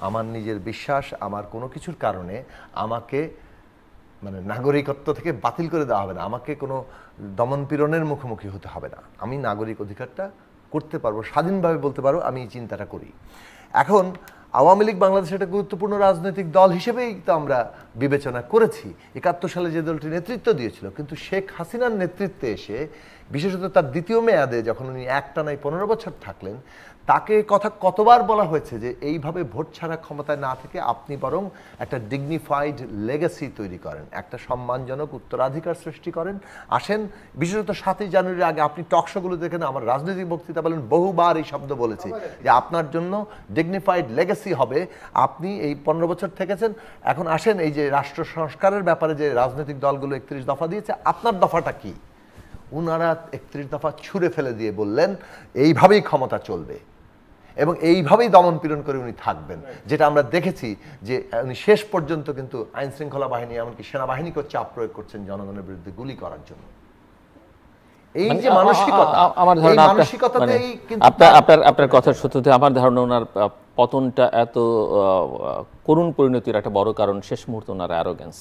আমার নিজের বিশ্বাস, আমার কোনো কিছুর কারণে আমাকে মানে নাগরিকত্ব থেকে বাতিল করে দেওয়া হবে না, আমাকে কোনো দমনপীড়নের মুখোমুখি হতে হবে না, আমি নাগরিক অধিকারটা করতে পারবো, স্বাধীনভাবে বলতে পারবো, আমি এই চিন্তাটা করি। এখন আওয়ামী লীগ বাংলাদেশের একটা গুরুত্বপূর্ণ রাজনৈতিক দল হিসেবেই তো আমরা বিবেচনা করেছি ৭১ সালে যে দলটি নেতৃত্ব দিয়েছিল, কিন্তু শেখ হাসিনার নেতৃত্বে এসে বিশেষত তার দ্বিতীয় মেয়াদে যখন উনি একটানায় 15 বছর থাকলেন, তাকে কথা কতবার বলা হয়েছে যে এইভাবে ভোট ছাড়া ক্ষমতায় না থেকে আপনি বরং একটা ডিগনিফাইড লেগাসি তৈরি করেন, একটা সম্মানজনক উত্তরাধিকার সৃষ্টি করেন, আসেন। বিশেষত ৭ই জানুয়ারির আগে আপনি টকশোগুলো দেখেন, আমার রাজনৈতিক বক্তৃতা বলেন, বহুবার এই শব্দ বলেছি যে আপনার জন্য ডিগনিফাইড লেগাসি হবে, আপনি এই 15 বছর থেকেছেন, এখন আসেন এই যে রাষ্ট্র সংস্কারের ব্যাপারে যে রাজনৈতিক দলগুলো 31 দফা দিয়েছে, আপনার দফাটা কি? উনারা 31 দফা ছুঁড়ে ফেলে দিয়ে বললেন এইভাবেই ক্ষমতা চলবে এবং এইভাবেই দমন পীড়ন করে উনি থাকবেন, যেটা আমরা দেখেছি যে উনি শেষ পর্যন্ত কিন্তু আইন শৃঙ্খলা বাহিনী এমনকি সেনাবাহিনীকেও চাপ প্রয়োগ করছেন জনগণের বিরুদ্ধে গুলি করার জন্য। এই যে মানসিকতাতেই
আপনার কথার সত্যি আমার ধারণা ওনার পতনটা এত করুণ পরিণতির একটা বড় কারণ শেষ মুহূর্তে ওনার অ্যারোগেন্স।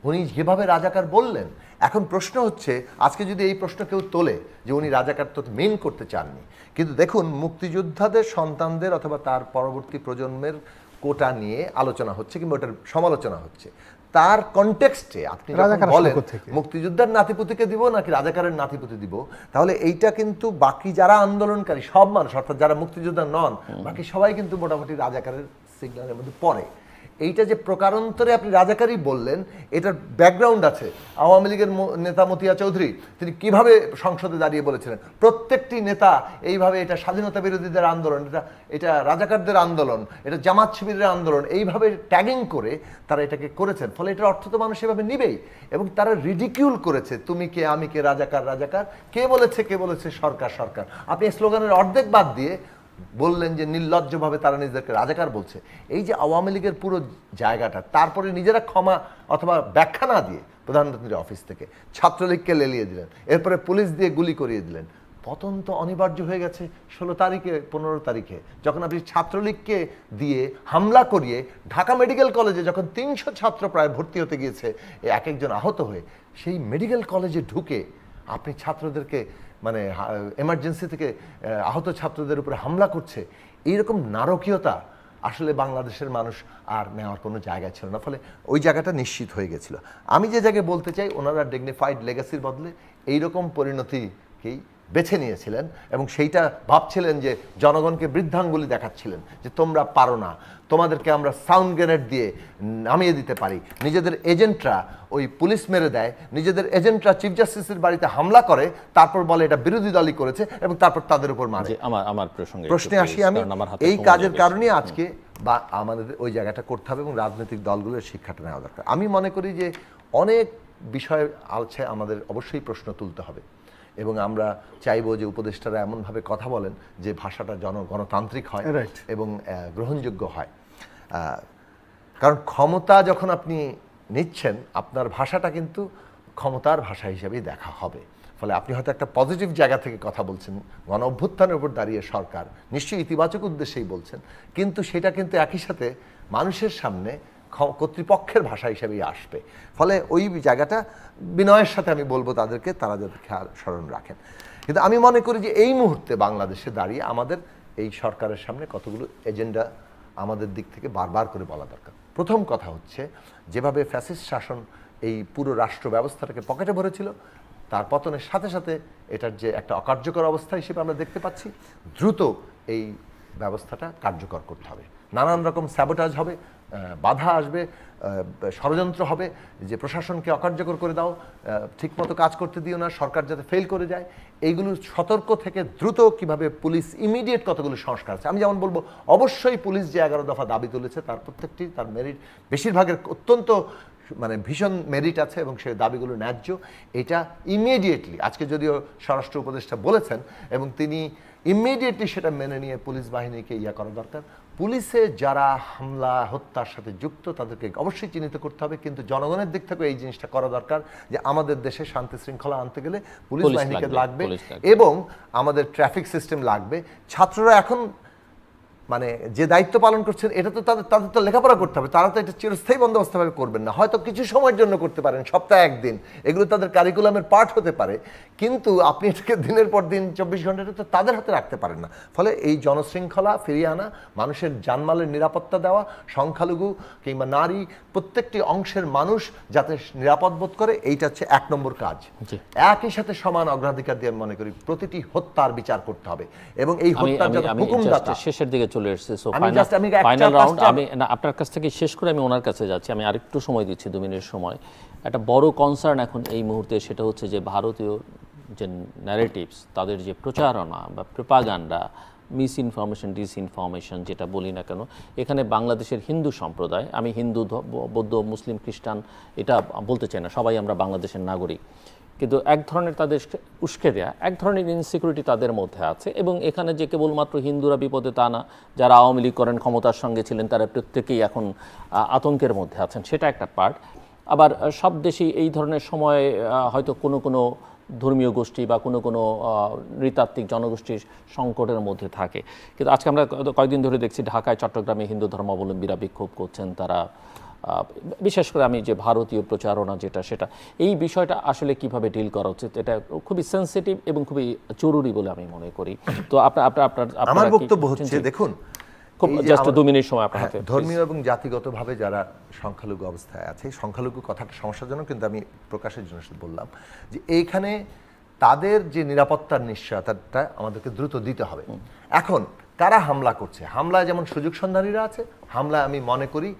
উনি যেভাবে রাজাকার বললেন, এখন প্রশ্ন হচ্ছে আজকে যদি এই প্রশ্ন কেউ তোলে যে উনি রাজাকার তো মেন করতে চাননি, কিন্তু দেখুন মুক্তিযোদ্ধাদের সন্তানদের অথবা তার পরবর্তী প্রজন্মের কোটা নিয়ে আলোচনা হচ্ছে কিংবা ওটার সমালোচনা হচ্ছে, তার কনটেক্সটে আপনি বলেন মুক্তিযোদ্ধার নাতিপুতিকে দিব নাকি রাজাকারের নাতিপুতি দিব, তাহলে এইটা কিন্তু বাকি যারা আন্দোলনকারী সব মানুষ অর্থাৎ যারা মুক্তিযোদ্ধা নন বাকি সবাই কিন্তু মোটামুটি রাজাকারের সিগন্যালের মধ্যে পড়ে। এইটা যে প্রকারান্তরে আপনি রাজাকারী বললেন, এটার ব্যাকগ্রাউন্ড আছে। আওয়ামী লীগের নেতা মতিয়া চৌধুরী তিনি কিভাবে সংসদে দাঁড়িয়ে বলেছিলেন প্রত্যেকটি নেতা এইভাবে এটা স্বাধীনতা বিরোধীদের আন্দোলন, এটা রাজাকারদের আন্দোলন, এটা জামাত শিবিরের আন্দোলন, এইভাবে ট্যাগিং করে তারা এটাকে করেছেন। ফলে এটার অর্থ তো মানুষ এভাবে নিবেই এবং তারা রিডিকিউল করেছে, তুমি কে আমি কে, রাজাকার রাজাকার, কে বলেছে সরকার সরকার। আপনি স্লোগানের অর্ধেক বাদ দিয়ে বললেন যে নির্লজ্জভাবে তারা নিজেদেরকে রাজাকার বলছে। এই যে আওয়ামী লীগের পুরো জায়গাটা, তারপরে নিজেরা ক্ষমা অথবা ব্যাখ্যা না দিয়ে প্রধানমন্ত্রীর অফিস থেকে ছাত্রলীগকে লেলিয়ে দিলেন, এরপরে পুলিশ দিয়ে গুলি করিয়ে দিলেন। পতন তো অনিবার্য হয়ে গেছে 16 তারিখে 15 তারিখে যখন আপনি ছাত্রলীগকে দিয়ে হামলা করিয়ে ঢাকা মেডিকেল কলেজে যখন 300 ছাত্র প্রায় ভর্তি হতে গিয়েছে, এক একজন আহত হয়ে, সেই মেডিকেল কলেজে ঢুকে আপনি ছাত্রদেরকে মানে এমার্জেন্সি থেকে আহত ছাত্রদের উপরে হামলা করছে, এইরকম নারকীয়তা আসলে বাংলাদেশের মানুষ আর নেওয়ার কোনো জায়গা ছিল না। ফলে ওই জায়গাটা নিশ্চিত হয়ে গেছিল। আমি যে জায়গায় বলতে চাই, ওনারা ডিগনিফাইড লেগাসির বদলে এইরকম পরিণতিকেই বেছে নিয়েছিলেন এবং সেইটা ভাবছিলেন যে জনগণকে বৃদ্ধাঙ্গুলি দেখাচ্ছিলেন যে তোমরা পারো না, তোমাদেরকে আমরা সাউন্ড গ্রেনেড দিয়ে নামিয়ে দিতে পারি। নিজেদের এজেন্টরা ওই পুলিশ মেরে দেয়, নিজেদের এজেন্টরা চিফ জাস্টিসের বাড়িতে হামলা করে, তারপর বলে এটা বিরোধী দলই করেছে এবং তারপর তাদের উপর মারে।
আমার
প্রশ্নে আসি আমি, এই কাজের কারণে আজকে বা আমাদের ওই জায়গাটা করতে হবে এবং রাজনৈতিক দলগুলোর শিক্ষাটা নেওয়া দরকার। আমি মনে করি যে অনেক বিষয় আছে আমাদের অবশ্যই প্রশ্ন তুলতে হবে এবং আমরা চাইবো যে উপদেষ্টারা এমনভাবে কথা বলেন যে ভাষাটা গণতান্ত্রিক হয় এবং গ্রহণযোগ্য হয়। কারণ ক্ষমতা যখন আপনি নিচ্ছেন আপনার ভাষাটা কিন্তু ক্ষমতার ভাষা হিসেবেই দেখা হবে। ফলে আপনি হয়তো একটা পজিটিভ জায়গা থেকে কথা বলছেন, গণ অভ্যুত্থানের উপর দাঁড়িয়ে সরকার নিশ্চয়ই ইতিবাচক উদ্দেশ্যেই বলছেন, কিন্তু সেটা কিন্তু একই সাথে মানুষের সামনে কর্তৃপক্ষের ভাষা হিসেবেই আসবে। ফলে ওই জায়গাটা বিনয়ের সাথে আমি বলবো তাদেরকে, তারা যাতে খেয়াল স্মরণ রাখেন। কিন্তু আমি মনে করি যে এই মুহূর্তে বাংলাদেশে দাঁড়িয়ে আমাদের এই সরকারের সামনে কতগুলো এজেন্ডা আমাদের দিক থেকে বারবার করে বলা দরকার। প্রথম কথা হচ্ছে, যেভাবে ফ্যাসিস্ট শাসন এই পুরো রাষ্ট্র ব্যবস্থাটাকে পকেটে ভরেছিল, তার পতনের সাথে সাথে এটার যে একটা অকার্যকর অবস্থা হিসেবে আমরা দেখতে পাচ্ছি, দ্রুত এই ব্যবস্থাটা কার্যকর করতে হবে। নানান রকম স্যাবোটাজ হবে, বাধা আসবে, ষড়যন্ত্র হবে যে প্রশাসনকে অকার্যকর করে দাও, ঠিকমতো কাজ করতে দিও না, সরকার যাতে ফেল করে যায়। এইগুলো সতর্ক থেকে দ্রুত কিভাবে পুলিশ ইমিডিয়েট কতগুলো সংস্কার আছে। আমি যেমন বলবো, অবশ্যই পুলিশ যে 11 দফা দাবি তুলেছে তার প্রত্যেকটি, তার মেরিট বেশিরভাগের অত্যন্ত ভীষণ মেরিট আছে এবং সেই দাবিগুলো ন্যায্য। এটা ইমিডিয়েটলি, আজকে যদিও স্বরাষ্ট্র উপদেষ্টা বলেছেন এবং তিনি ইমিডিয়েটলি সেটা মেনে নিয়ে পুলিশ বাহিনীকে করা দরকার। পুলিশে যারা হামলা হত্যার সাথে যুক্ত তাদেরকে অবশ্যই চিহ্নিত করতে হবে, কিন্তু জনগণের দিক থেকে এই জিনিসটা করা দরকার যে আমাদের দেশে শান্তি শৃঙ্খলা আনতে গেলে পুলিশ বাহিনীকে লাগবে এবং আমাদের ট্রাফিক সিস্টেম লাগবে। ছাত্ররা এখন যে দায়িত্ব পালন করছেন এটা তো তাদের তো লেখাপড়া করতে হবে, তারা তো এটা চিরস্থায়ী বন্দোবস্তভাবে করবেন না, হয়তো কিছু সময়ের জন্য করতে পারেন, সপ্তাহে একদিন, এগুলো তাদের কারিকুলামের পার্ট হতে পারে, কিন্তু আপনি এটাকে দিনের পর দিন 24 ঘন্টাটা তো তাদের হাতে রাখতে পারেন না। ফলে এই জনশৃঙ্খলা ফিরিয়ে আনা, মানুষের জানমালের নিরাপত্তা দেওয়া, সংখ্যালঘু কিংবা নারী প্রত্যেকটি অংশের মানুষ যাতে নিরাপদ বোধ করে, এইটা হচ্ছে 1 নম্বর কাজ। একই সাথে সমান অগ্রাধিকার দিয়ে আমি মনে করি প্রতিটি হত্যার বিচার করতে হবে এবং এই হত্যার যাতে হুকুমদাতা
শেষের দিকে চলে এসেছে। সো ফাইনাল রাউন্ড আমি আপনার কাছ থেকে শেষ করে আমি ওনার কাছে যাচ্ছি। আমি আরেকটু সময় দিচ্ছি, 2 মিনিট সময়। একটা বড় কনসার্ন এখন এই মুহূর্তে সেটা হচ্ছে যে ভারতীয় যে ন্যারেটিভস, তাদের যে প্রচারণা বা প্রোপাগান্ডা, মিস ইনফরমেশন, ডিসইনফরমেশন যেটা বলি না কেন, এখানে বাংলাদেশের হিন্দু সম্প্রদায়, আমি হিন্দু, বৌদ্ধ, মুসলিম, খ্রিস্টান এটা বলতে চাই না, সবাই আমরা বাংলাদেশের নাগরিক, কিন্তু এক ধরনের তাদের উস্কে দেয়া, এক ধরনের ইনসিকিউরিটি তাদের মধ্যে আছে। এবং এখানে যে কেবলমাত্র হিন্দুরা বিপদে তা না, যারা আওয়ামী লীগ করেন, ক্ষমতার সঙ্গে ছিলেন, তারা প্রত্যেকেই এখন আতঙ্কের মধ্যে আছেন, সেটা একটা পার্ট। আবার সব দেশেই এই ধরনের সময় হয়তো কোনো ধর্মীয় গোষ্ঠী বা কোনো নৃতাত্ত্বিক জনগোষ্ঠীর সংকটের মধ্যে থাকে। কিন্তু আজকে আমরা কয়েকদিন ধরে দেখছি ঢাকায়, চট্টগ্রামে হিন্দু ধর্মাবলম্বীরা বিক্ষোভ করছেন। তারা বিশেষ করে আমি যে ভারতীয় প্রচারণা যেটা, সেটা এই বিষয়টা আসলে কিভাবে ডিল করা উচিত, এটা খুবই সেন্সিটিভ এবং খুবই জরুরি বলে আমি মনে করি। তো
আমার বক্তব্য হচ্ছে, দেখুন,
জাস্ট 2 মিনিট সময় আপনার হাতে।
ধর্মীয় এবং জাতিগতভাবে যারা সংখ্যালঘু অবস্থায় আছে, সংখ্যালঘু কথাটা সমস্যাজনক, কিন্তু আমি প্রকাশের জন্য বললাম যে এইখানে তাদের যে নিরাপত্তার নিশ্চয়তাটা আমাদেরকে দ্রুত দিতে হবে। এখন কারা হামলা করছে? হামলায় যেমন সুযোগ সন্ধানীরা আছে, হামলায় আমি মনে করি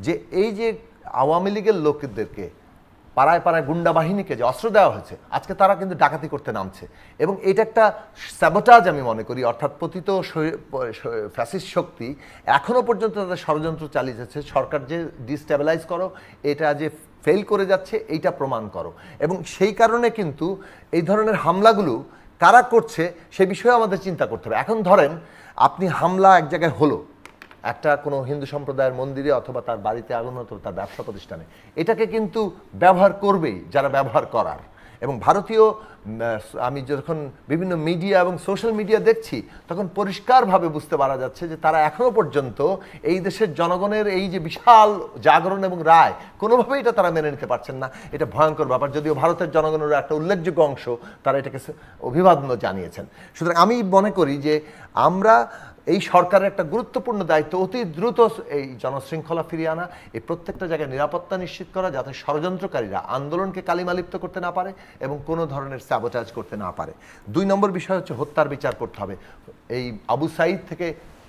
যে এই যে আওয়ামী লীগের লোকদেরকে, পাড়ায় পাড়ায় গুন্ডা বাহিনীকে যে অস্ত্র দেওয়া হয়েছে, আজকে তারা কিন্তু ডাকাতি করতে নামছে এবং এটা একটা স্যাবোটাজ আমি মনে করি। অর্থাৎ পতিত ফ্যাসিস্ট শক্তি এখনো পর্যন্ত তাদের ষড়যন্ত্র চালিয়ে যাচ্ছে, সরকার যে ডিস্টেবিলাইজ করো, এটা যে ফেল করে যাচ্ছে এইটা প্রমাণ করো। এবং সেই কারণে কিন্তু এই ধরনের হামলাগুলো কারা করছে সে বিষয়ে আমাদের চিন্তা করতে হবে। এখন ধরেন আপনি হামলা এক জায়গায় হলো, একটা কোনো হিন্দু সম্প্রদায়ের মন্দিরে অথবা তার বাড়িতে আগুন, অথবা তার ব্যবসা প্রতিষ্ঠানে, এটাকে কিন্তু ব্যবহার করবেই যারা ব্যবহার করার। এবং ভারতীয়, আমি যখন বিভিন্ন মিডিয়া এবং সোশ্যাল মিডিয়া দেখছি, তখন পরিষ্কারভাবে বুঝতে পারা যাচ্ছে যে তারা এখনো পর্যন্ত এই দেশের জনগণের এই যে বিশাল জাগরণ এবং রায়, কোনোভাবেই এটা তারা মেনে নিতে পারছেন না। এটা ভয়ঙ্কর ব্যাপার, যদিও ভারতের জনগণের একটা উল্লেখযোগ্য অংশ তারা এটাকে অভিবাদন জানিয়েছেন। সুতরাং আমি মনে করি যে আমরা এই সরকারের একটা গুরুত্বপূর্ণ দায়িত্ব অতি দ্রুত এই জনশৃঙ্খলা ফিরিয়ে আনা, এই প্রত্যেকটা জায়গায় নিরাপত্তা নিশ্চিত করা, যাতে ষড়যন্ত্রকারীরা আন্দোলনকে কালিমালিপ্ত করতে না পারে এবং কোনো ধরনের স্যাবোটাজ করতে না পারে। 2 নম্বর বিষয় হচ্ছে হত্যার বিচার করতে হবে। এই আবু সাঈদ থেকে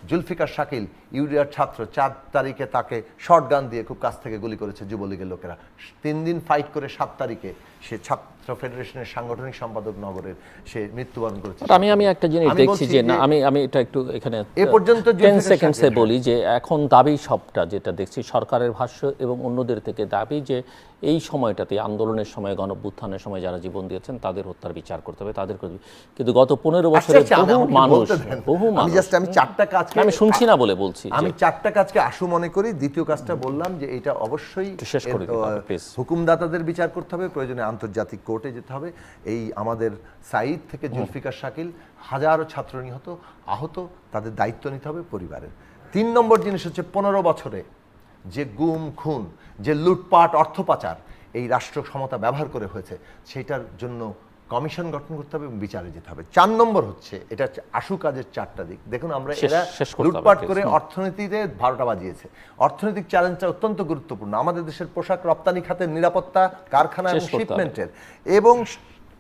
জুলফিকার শাকিল ইউরিয়ার ছাত্র 4 তারিখে তাকে শর্টগান দিয়ে খুব কাছ থেকে গুলি করেছে যুবলীগের লোকেরা। 3 দিন ফাইট করে 7 তারিখে সে ছাত্র ফেডারেশনের সাংগঠনিক সম্পাদক নগরের সে মৃত্যুবরণ করেছে।
আমি একটা জিনিস দেখছি যে না আমি এটা একটু এখানে
এ পর্যন্ত
10 সেকেন্ডসে বলি যে এখন দাবি সবটা যেটা দেখছি সরকারের ভাষ্য এবং অন্যদের থেকে দাবি যে এই সময়টাতে আন্দোলনের সময় গণঅভ্যুত্থানের সময় যারা জীবন দিয়েছেন তাদের হত্যার বিচার করতে হবে, তাদের করবে। কিন্তু গত 15 বছরে বহু মানুষ
আমি 4টা কাজকে
আমি শুনছি না বলে বলছি,
আমি 4টা কাজকে আশু মনে করি। দ্বিতীয় কাজটা বললাম যে এটা অবশ্যই
শেষ করে দিতে হবে, প্লিজ।
হুকুমদাতাদের বিচার করতে হবে, প্রয়োজনে আন্তর্জাতিক কোর্টে যেতে হবে। এই আমাদের সাঈদ থেকে জুলফিকার শাকিল হাজারো ছাত্র নিহত আহত, তাদের দায়িত্ব নিতে হবে পরিবারের। 3 নম্বর জিনিস হচ্ছে 15 বছরে যে গুম খুন, যে লুটপাট, অর্থ পাচার এই রাষ্ট্র ক্ষমতা ব্যবহার করে হয়েছে, সেটার জন্য কমিশন গঠন করতে হবে এবং বিচারে যেতে হবে। 4 নম্বর হচ্ছে এটা হচ্ছে আশু কাজের 4টা দিক। দেখুন আমরা এরা লুটপাট করে অর্থনীতিতে 12টা বাজিয়েছে। অর্থনৈতিক চ্যালেঞ্জটা অত্যন্ত গুরুত্বপূর্ণ। আমাদের দেশের পোশাক রপ্তানি খাতের নিরাপত্তা, কারখানা এবং শিপমেন্টের। এবং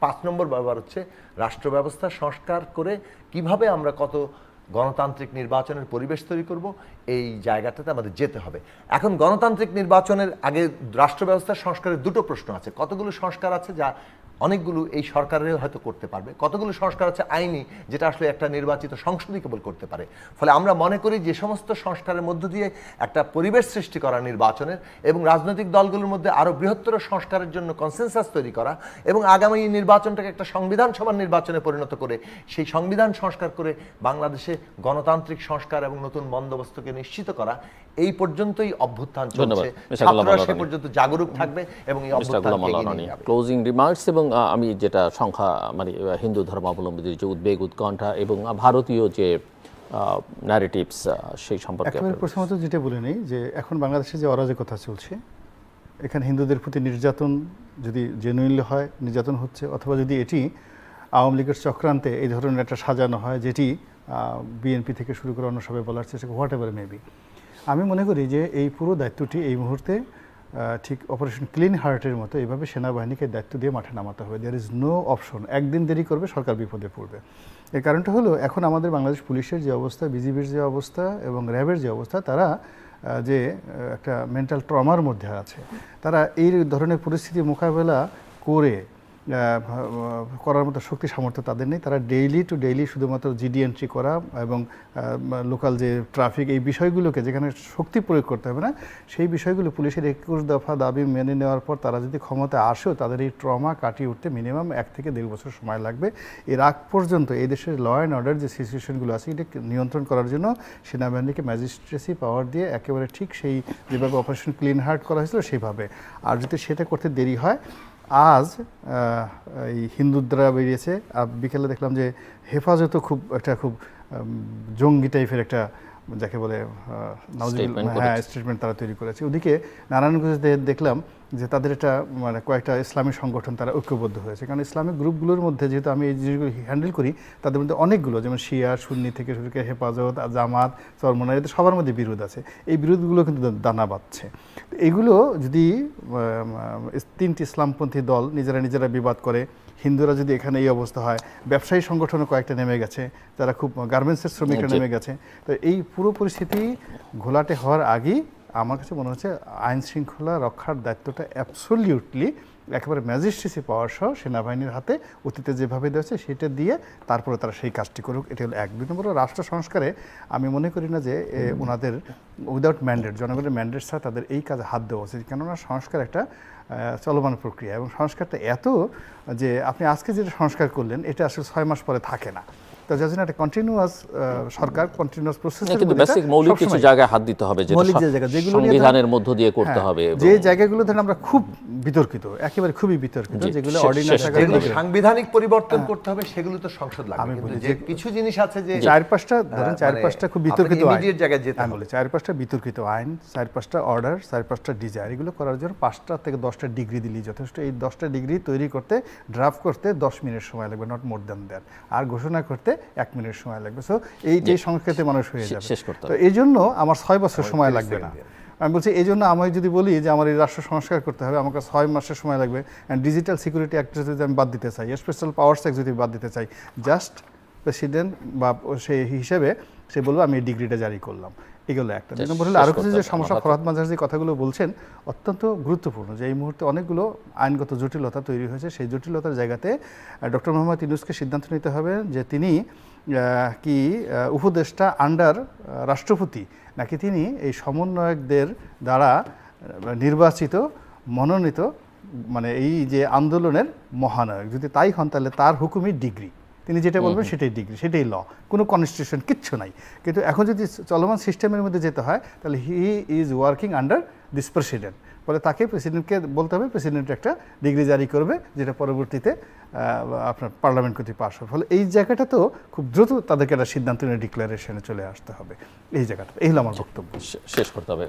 5 নম্বর ব্যবহার হচ্ছে রাষ্ট্র ব্যবস্থা সংস্কার করে কিভাবে আমরা কত গণতান্ত্রিক নির্বাচনের পরিবেশ তৈরি করব, এই জায়গাটাতে আমাদের যেতে হবে। এখন গণতান্ত্রিক নির্বাচনের আগে রাষ্ট্র ব্যবস্থার সংস্কারের 2টো প্রশ্ন আছে। কতগুলো সংস্কার আছে যা অনেকগুলো এই সরকারের হয়তো করতে পারবে, কতগুলো সংস্কার আছে আইনি যেটা আসলে একটা নির্বাচিত সংসদই কেবল করতে পারে। ফলে আমরা মনে করি যে সমস্ত সংস্কারের মধ্য দিয়ে একটা পরিবেশ সৃষ্টি করা নির্বাচনের এবং রাজনৈতিক দলগুলোর মধ্যে আরও বৃহত্তর সংস্কারের জন্য কনসেনসাস তৈরি করা এবং আগামী নির্বাচনটাকে একটা সংবিধান সভার নির্বাচনে পরিণত করে সেই সংবিধান সংস্কার করে বাংলাদেশে গণতান্ত্রিক সংস্কার এবং নতুন বন্দোবস্তকে নিশ্চিত করা, এই পর্যন্তই অভ্যুত্থান চলছে। ছাত্ররা সে পর্যন্ত জাগরুক থাকবে এবং এই অভ্যুত্থানকে এগিয়ে নিয়ে যাবে।
ক্লোজিং রিমার্কস এবং আমি যেটা সংখ্যা মানে হিন্দু ধর্মাবলম্বীদের যে উদ্বেগ উৎকণ্ঠা এবং ভারতীয় যে ন্যারেটিভস সেই সম্পর্কে
প্রথমত যেটা বলে নেই যে এখন বাংলাদেশে যে অরাজকতা চলছে, এখানে হিন্দুদের প্রতি নির্যাতন যদি জেনুইনলি হয়, নির্যাতন হচ্ছে, অথবা যদি এটি আওয়ামী লীগের চক্রান্তে এই ধরনের একটা সাজানো হয় যেটি বিএনপি থেকে শুরু করে অন্য সবাই বলার চেষ্টা হোয়াট এভার মেবি, আমি মনে করি যে এই পুরো দায়িত্বটি এই মুহূর্তে ঠিক অপারেশন ক্লিন হার্টের মতো এইভাবে সেনাবাহিনীকে দায়িত্ব দিয়ে মাঠে নামাতে হবে। There is no option. একদিন দেরি করবে সরকার বিপদে পড়বে। এর কারণটা হলো এখন আমাদের বাংলাদেশ পুলিশের যে অবস্থা, বিজিবির যে অবস্থা এবং র্যাবের যে অবস্থা, তারা যে একটা মেন্টাল ট্রমার মধ্যে আছে, তারা এই ধরনের পরিস্থিতি মোকাবেলা করার মতো শক্তি সামর্থ্য তাদের নেই। তারা ডেইলি টু ডেইলি শুধুমাত্র জিডি এন্ট্রি করা এবং লোকাল যে ট্রাফিক, এই বিষয়গুলোকে যেখানে শক্তি প্রয়োগ করতে হবে না, সেই বিষয়গুলো পুলিশের 21 দফা দাবি মেনে নেওয়ার পর তারা যদি ক্ষমতা আসেও তাদের এই ট্রমা কাটিয়ে উঠতে মিনিমাম 1 থেকে 1.5 বছর সময় লাগবে। এর আগ পর্যন্ত এই দেশের ল অ্যান্ড অর্ডার যে সিচুয়েশনগুলো আছে এটা নিয়ন্ত্রণ করার জন্য সেনাবাহিনীকে ম্যাজিস্ট্রেসি পাওয়ার দিয়ে একেবারে ঠিক সেই যেভাবে অপারেশন ক্লিন হার্ট করা হয়েছিল সেইভাবে, আর যদি সেটা করতে দেরি হয়, আজ এই হিন্দুরা বেরিয়েছে, বিকেলে দেখলাম যে হেফাজতও খুব জঙ্গি টাইপের একটা যাকে বলে স্টেটমেন্ট তারা তৈরি করেছে। ওদিকে নারায়ণগঞ্জে দেখলাম যে তাদের একটা মানে কয়েকটা ইসলামী সংগঠন তারা ঐক্যবদ্ধ হয়েছে, কারণ ইসলামিক গ্রুপগুলোর মধ্যে যেহেতু আমি এই জিনিসগুলো হ্যান্ডেল করি, তাদের মধ্যে অনেকগুলো যেমন শিয়া, সুন্নি থেকে শুরু করে হেফাজত, জামাত, চরমোনাই, এদের সবার মধ্যে বিরোধ আছে। এই বিরোধগুলো কিন্তু দানা বাঁধছে। এইগুলো যদি 3টি ইসলামপন্থী দল নিজেরা বিবাদ করে, হিন্দুরা যদি এখানে এই অবস্থা হয়, ব্যবসায়ী সংগঠনও কয়েকটা নেমে গেছে, যারা খুব গার্মেন্টসের শ্রমিকরা নেমে গেছে, তো এই পুরো পরিস্থিতি ঘোলাটে হওয়ার আগেই আমার কাছে মনে হচ্ছে আইন শৃঙ্খলা রক্ষার দায়িত্বটা অ্যাবসলিউটলি একেবারে ম্যাজিস্ট্রেসি পাওয়ার সহ সেনাবাহিনীর হাতে অতীতে যেভাবে দিয়েছে সেটা দিয়ে তারপরে তারা সেই কাজটি করুক। এটা হলো 1। 2 নম্বর, রাষ্ট্র সংস্কারে আমি মনে করি না যে ওনাদের উইদাউট ম্যান্ডেট, জনগণের ম্যান্ডেট ছাড়া তাদের এই কাজে হাত দেওয়া উচিত, কেননা সংস্কার একটা চলমান প্রক্রিয়া এবং সংস্কারটা এত যে আপনি আজকে যেটা সংস্কার করলেন এটা আসলে 6 মাস পরে থাকে না। তো যার জন্য একটা কন্টিনিউয়াস সরকার কন্টিনিউয়াস প্রসেস,
কিন্তু বেসিক মৌলিক কিছু জায়গায় হাত দিতে হবে, যেটা সংবিধানের মধ্য দিয়ে করতে হবে।
যে জায়গাগুলো ধরেন আমরা খুব বিতর্কিত, একেবারে খুবই বিতর্কিত, যেগুলো অর্ডিন্যান্স আকারে
সাংবিধানিক পরিবর্তন করতে হবে, সেগুলো তো সংসদ লাগবে। কিন্তু যে কিছু জিনিস আছে যে
4-5টা খুব বিতর্কিত আইন,
জায়গায় যেতে হবে,
4-5টা বিতর্কিত আইন, 4-5টা অর্ডার, 4-5টা ডিজায়ার, এগুলো করার জন্য 5টা থেকে 10টা ডিগ্রি দিলেই যথেষ্ট। এই 10টা ডিগ্রি তৈরি করতে, ড্রাফট করতে 10 মিনিট সময় লাগবে, নট মোর দ্যান দ্যাট, আর ঘোষণা করতে 1 মিনিট সময় লাগবে। সো এই যে সংস্কৃতি মানুষ হয়ে যাবে। তো এই জন্য আমার 6 বছর সময় লাগবে না, আমি বলছি এই জন্য আমি যদি বলি যে আমার এই রাষ্ট্র সংস্কার করতে হবে, আমাকে 6 মাসের সময় লাগবে, অ্যান্ড ডিজিটাল সিকিউরিটি অ্যাক্ট যদি আমি বাদ দিতে চাই, স্পেশাল পাওয়ার্স অ্যাক্ট যদি বাদ দিতে চাই, জাস্ট প্রেসিডেন্ট বা সেই হিসেবে সে বলবো আমি এই ডিগ্রিটা জারি করলাম। এগুলো একটা। 2 নম্বর হলো আরও কিছু যে সমস্যা ফরহাদ মাঝার যে কথাগুলো বলছেন অত্যন্ত গুরুত্বপূর্ণ, যে এই মুহূর্তে অনেকগুলো আইনগত জটিলতা তৈরি হয়েছে। সেই জটিলতার জায়গাতে ডক্টর মোহাম্মদ ইউনূসকে সিদ্ধান্ত নিতে হবে যে তিনি কি উপদেষ্টা আন্ডার রাষ্ট্রপতি, নাকি তিনি এই সমন্বয়কদের দ্বারা নির্বাচিত মনোনীত, মানে এই যে আন্দোলনের মহানায়ক। যদি তাই হন তাহলে তার হুকুমই ডিগ্রি, তিনি যেটা বলবেন সেটাই ডিগ্রি, সেটাই ল, কোনো কনস্টিটিউশন কিচ্ছু নাই। কিন্তু এখন যদি চলমান সিস্টেমের মধ্যে যেতে হয় তাহলে he is working under this president, ফলে তাকে প্রেসিডেন্টকে বলতে হবে প্রেসিডেন্ট একটা ডিগ্রি জারি করবে, যেটা পরবর্তীতে আপনার পার্লামেন্ট কর্তৃক পাস হবে। ফলে এই জায়গাটা তো খুব দ্রুত তাদেরকে একটা সিদ্ধান্ত নিয়ে ডিক্লারেশনে চলে আসতে হবে। এই জায়গাটা, এই হলো আমার বক্তব্য।
শেষ করতে হবে।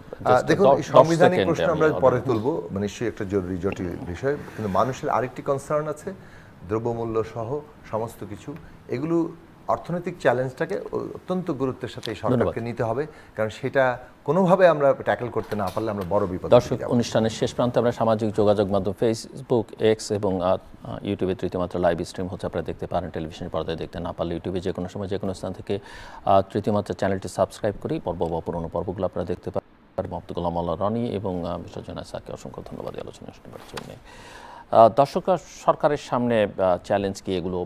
দেখুন, সাংবিধানিক প্রশ্ন আমরা পরে তুলবো, মানে নিশ্চয়ই একটা জরুরি জটিল বিষয়, কিন্তু মানুষের আরেকটি কনসার্ন আছে, দ্রব্যমূল্য সহ সমস্ত কিছু, এগুলো অর্থনৈতিক চ্যালেঞ্জটাকে অত্যন্ত গুরুত্বের সাথে এই সরকারকে নিতে হবে, কারণ সেটা কোনোভাবে আমরা ট্যাকল করতে না পারলে আমরা বড় বিপদ।
দর্শক, অনুষ্ঠানের শেষ প্রান্তে আমরা সামাজিক যোগাযোগ মাধ্যম ফেসবুক, এক্স এবং ইউটিউবে তৃতীয় মাত্রা লাইভ স্ট্রিম হচ্ছে, আপনারা দেখতে পারেন। টেলিভিশনের পর্দায় দেখতে না পারলে ইউটিউবে যে কোনো সময় যে কোনো স্থান থেকে তৃতীয় মাত্রা চ্যানেলটি সাবস্ক্রাইব করি পর্ব বা পুরোনো পর্বগুলো আপনারা দেখতে পারেন। মোহাম্মদ গোলাম মোল্লা রনি এবং মিস্টার জোনায়েদ সাককে অসংখ্য ধন্যবাদ এই আলোচনা শোনার জন্য। দর্শক, সরকারের সামনে চ্যালেঞ্জ কি, এগুলো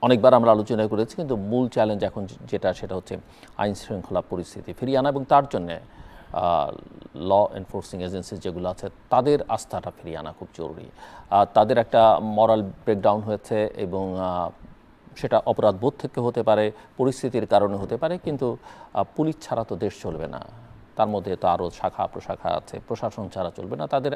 অনেকবার আমরা আলোচনা করেছি, কিন্তু মূল চ্যালেঞ্জ এখন যেটা, সেটা হচ্ছে আইন শৃঙ্খলা পরিস্থিতি ফিরিয়ে আনা, এবং তার জন্যে ল এনফোর্সিং এজেন্সি যেগুলো আছে তাদের আস্থাটা ফিরিয়ে আনা খুব জরুরি। তাদের একটা মরাল ব্রেকডাউন হয়েছে, এবং সেটা অপরাধ বোধ থেকে হতে পারে, পরিস্থিতির কারণে হতে পারে, কিন্তু পুলিশ ছাড়া তো দেশ চলবে না, তার মধ্যে তো আরও শাখা প্রশাখা আছে, প্রশাসন ছাড়া চলবে না, তাদের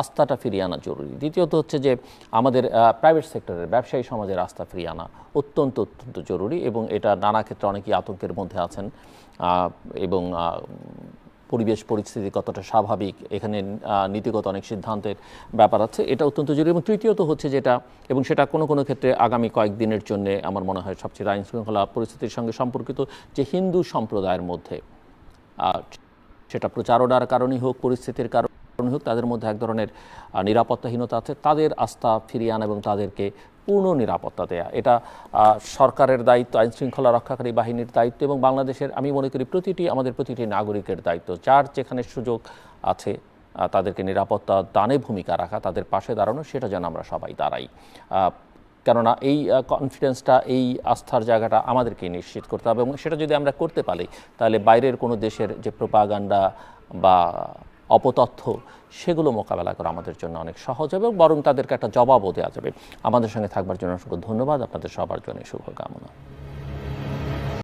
আস্থাটা ফিরিয়ে আনা জরুরি। দ্বিতীয়ত হচ্ছে যে আমাদের প্রাইভেট সেক্টরের ব্যবসায়ী সমাজের আস্থা ফিরিয়ে আনা অত্যন্ত অত্যন্ত জরুরি, এবং এটা নানা ক্ষেত্রে অনেকেই আতঙ্কের মধ্যে আছেন, এবং পরিবেশ পরিস্থিতি কতটা স্বাভাবিক, এখানে নীতিগত অনেক সিদ্ধান্তের ব্যাপার আছে, এটা অত্যন্ত জরুরি। এবং তৃতীয়ত হচ্ছে যেটা, এবং সেটা কোনো কোনো ক্ষেত্রে আগামী কয়েকদিনের জন্য আমার মনে হয় সবচেয়ে আইন শৃঙ্খলা পরিস্থিতির সঙ্গে সম্পর্কিত, যে হিন্দু সম্প্রদায়ের মধ্যে, সেটা প্রচারণার কারণেই হোক, পরিস্থিতির কারণে হোক, তাদের মধ্যে এক ধরনের নিরাপত্তাহীনতা আছে, তাদের আস্থা ফিরিয়ে আনা এবং তাদেরকে পূর্ণ নিরাপত্তা দেয়া, এটা সরকারের দায়িত্ব, আইন শৃঙ্খলা রক্ষাকারী বাহিনীর দায়িত্ব, এবং বাংলাদেশের আমি মনে করি আমাদের প্রতিটি নাগরিকের দায়িত্ব। যার যেখানে সুযোগ আছে তাদেরকে নিরাপত্তা দানে ভূমিকা রাখা, তাদের পাশে দাঁড়ানো, সেটা যেন আমরা সবাই দাঁড়াই। কেননা এই কনফিডেন্সটা, এই আস্থার জায়গাটা আমাদেরকেই নিশ্চিত করতে হবে, এবং সেটা যদি আমরা করতে পারি তাহলে বাইরের কোনো দেশের যে প্রোপাগান্ডা বা অপতথ্য, সেগুলো মোকাবেলা করা আমাদের জন্য অনেক সহজ হবে, এবং বরং তাদেরকে একটা জবাবও দেওয়া যাবে। আমাদের সঙ্গে থাকবার জন্য অসংখ্য ধন্যবাদ, আপনাদের সবার জন্য শুভকামনা।